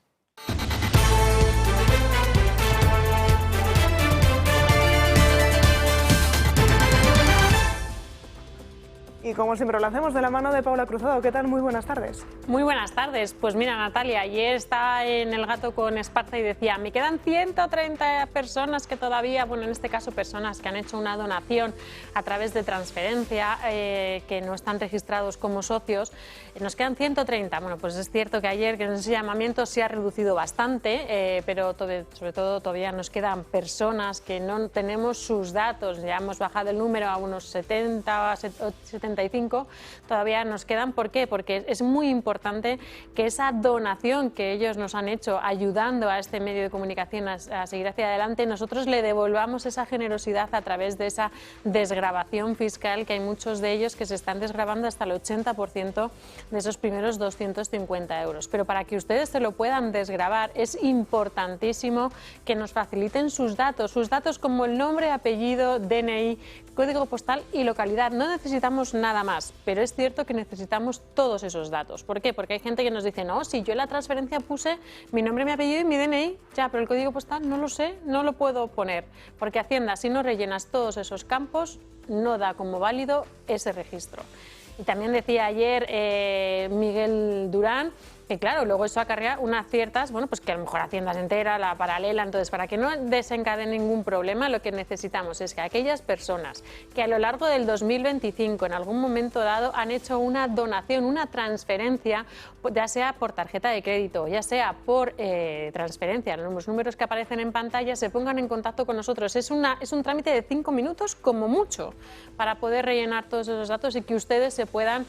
Y como siempre lo hacemos de la mano de Paula Cruzado. ¿Qué tal? Muy buenas tardes. Muy buenas tardes. Pues mira, Natalia, ayer estaba en El Gato con Esparza y decía, me quedan 130 personas que todavía, bueno, en este caso personas que han hecho una donación a través de transferencia, que no están registrados como socios. Nos quedan 130. Bueno, pues es cierto que ayer en ese llamamiento se ha reducido bastante, pero sobre todo todavía nos quedan personas que no tenemos sus datos. Ya hemos bajado el número a unos 70, 75. Todavía nos quedan. ¿Por qué? Porque es muy importante que esa donación que ellos nos han hecho ayudando a este medio de comunicación a seguir hacia adelante, nosotros le devolvamos esa generosidad a través de esa desgravación fiscal, que hay muchos de ellos que se están desgravando hasta el 80% de esos primeros 250 euros. Pero para que ustedes se lo puedan desgravar es importantísimo que nos faciliten sus datos como el nombre, apellido, DNI, código postal y localidad. No necesitamos nada más, pero es cierto que necesitamos todos esos datos. ¿Por qué? Porque hay gente que nos dice, no, si yo en la transferencia puse mi nombre, mi apellido y mi DNI, ya, pero el código postal no lo sé, no lo puedo poner, porque Hacienda, si no rellenas todos esos campos, no da como válido ese registro. Y también decía ayer Miguel Durán que claro, luego eso acarrea unas ciertas, bueno, pues que a lo mejor Hacienda se entera, la paralela, entonces para que no desencadene ningún problema, lo que necesitamos es que aquellas personas que a lo largo del 2025, en algún momento dado, han hecho una donación, una transferencia, ya sea por tarjeta de crédito, ya sea por transferencia, los números que aparecen en pantalla, se pongan en contacto con nosotros. Es un trámite de 5 minutos como mucho para poder rellenar todos esos datos y que ustedes se puedan,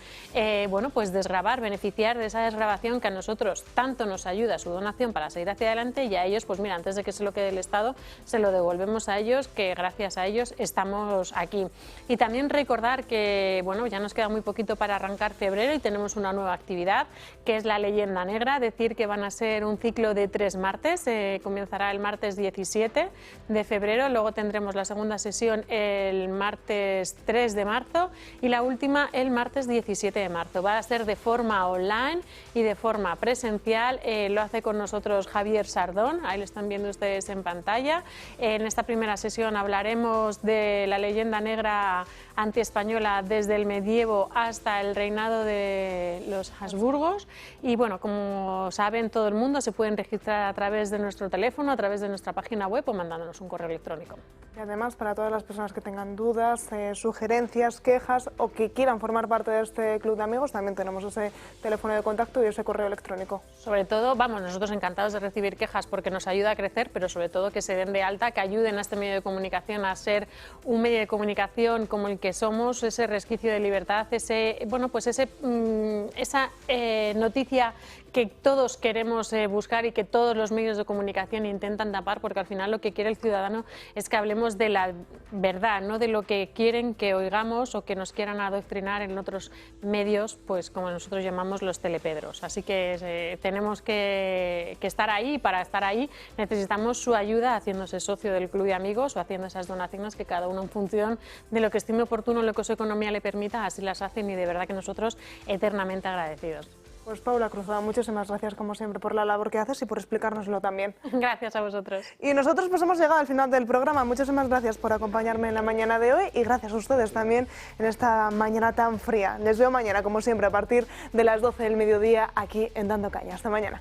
bueno, pues desgravar, beneficiar de esa desgravación que a nosotros tanto nos ayuda su donación para seguir hacia adelante, y a ellos, pues mira, antes de que se lo quede el Estado, se lo devolvemos a ellos, que gracias a ellos estamos aquí. Y también recordar que, bueno, ya nos queda muy poquito para arrancar febrero y tenemos una nueva actividad, que es la Leyenda Negra, decir que van a ser un ciclo de 3 martes, comenzará el martes 17 de febrero, luego tendremos la segunda sesión el martes 3 de marzo y la última el martes 17 de marzo. Va a ser de forma online y de forma presencial, lo hace con nosotros Javier Sardón, ahí lo están viendo ustedes en pantalla. En esta primera sesión hablaremos de la leyenda negra antiespañola desde el medievo hasta el reinado de los Habsburgos, y bueno, como saben todo el mundo, se pueden registrar a través de nuestro teléfono, a través de nuestra página web o mandándonos un correo electrónico. Y además, para todas las personas que tengan dudas, sugerencias, quejas o que quieran formar parte de este club de amigos, también tenemos ese teléfono de contacto y ese correo electrónico. Sobre todo, vamos, nosotros encantados de recibir quejas porque nos ayuda a crecer, pero sobre todo que se den de alta, que ayuden a este medio de comunicación a ser un medio de comunicación como el que somos, ese resquicio de libertad, ese, bueno, pues esa noticia que todos queremos buscar y que todos los medios de comunicación intentan tapar, porque al final lo que quiere el ciudadano es que hablemos de la verdad, no de lo que quieren que oigamos o que nos quieran adoctrinar en otros medios, pues como nosotros llamamos los telepedros. Así que tenemos que estar ahí, y para estar ahí necesitamos su ayuda haciéndose socio del club de amigos o haciendo esas donaciones que cada uno, en función de lo que estime oportuno, lo que su economía le permita, así las hacen, y de verdad que nosotros eternamente agradecidos. Pues Paula Cruzado, muchísimas gracias como siempre por la labor que haces y por explicárnoslo también. Gracias a vosotros. Y nosotros pues hemos llegado al final del programa. Muchísimas gracias por acompañarme en la mañana de hoy y gracias a ustedes también en esta mañana tan fría. Les veo mañana, como siempre, a partir de las 12 del mediodía aquí en Dando Caña. Hasta mañana.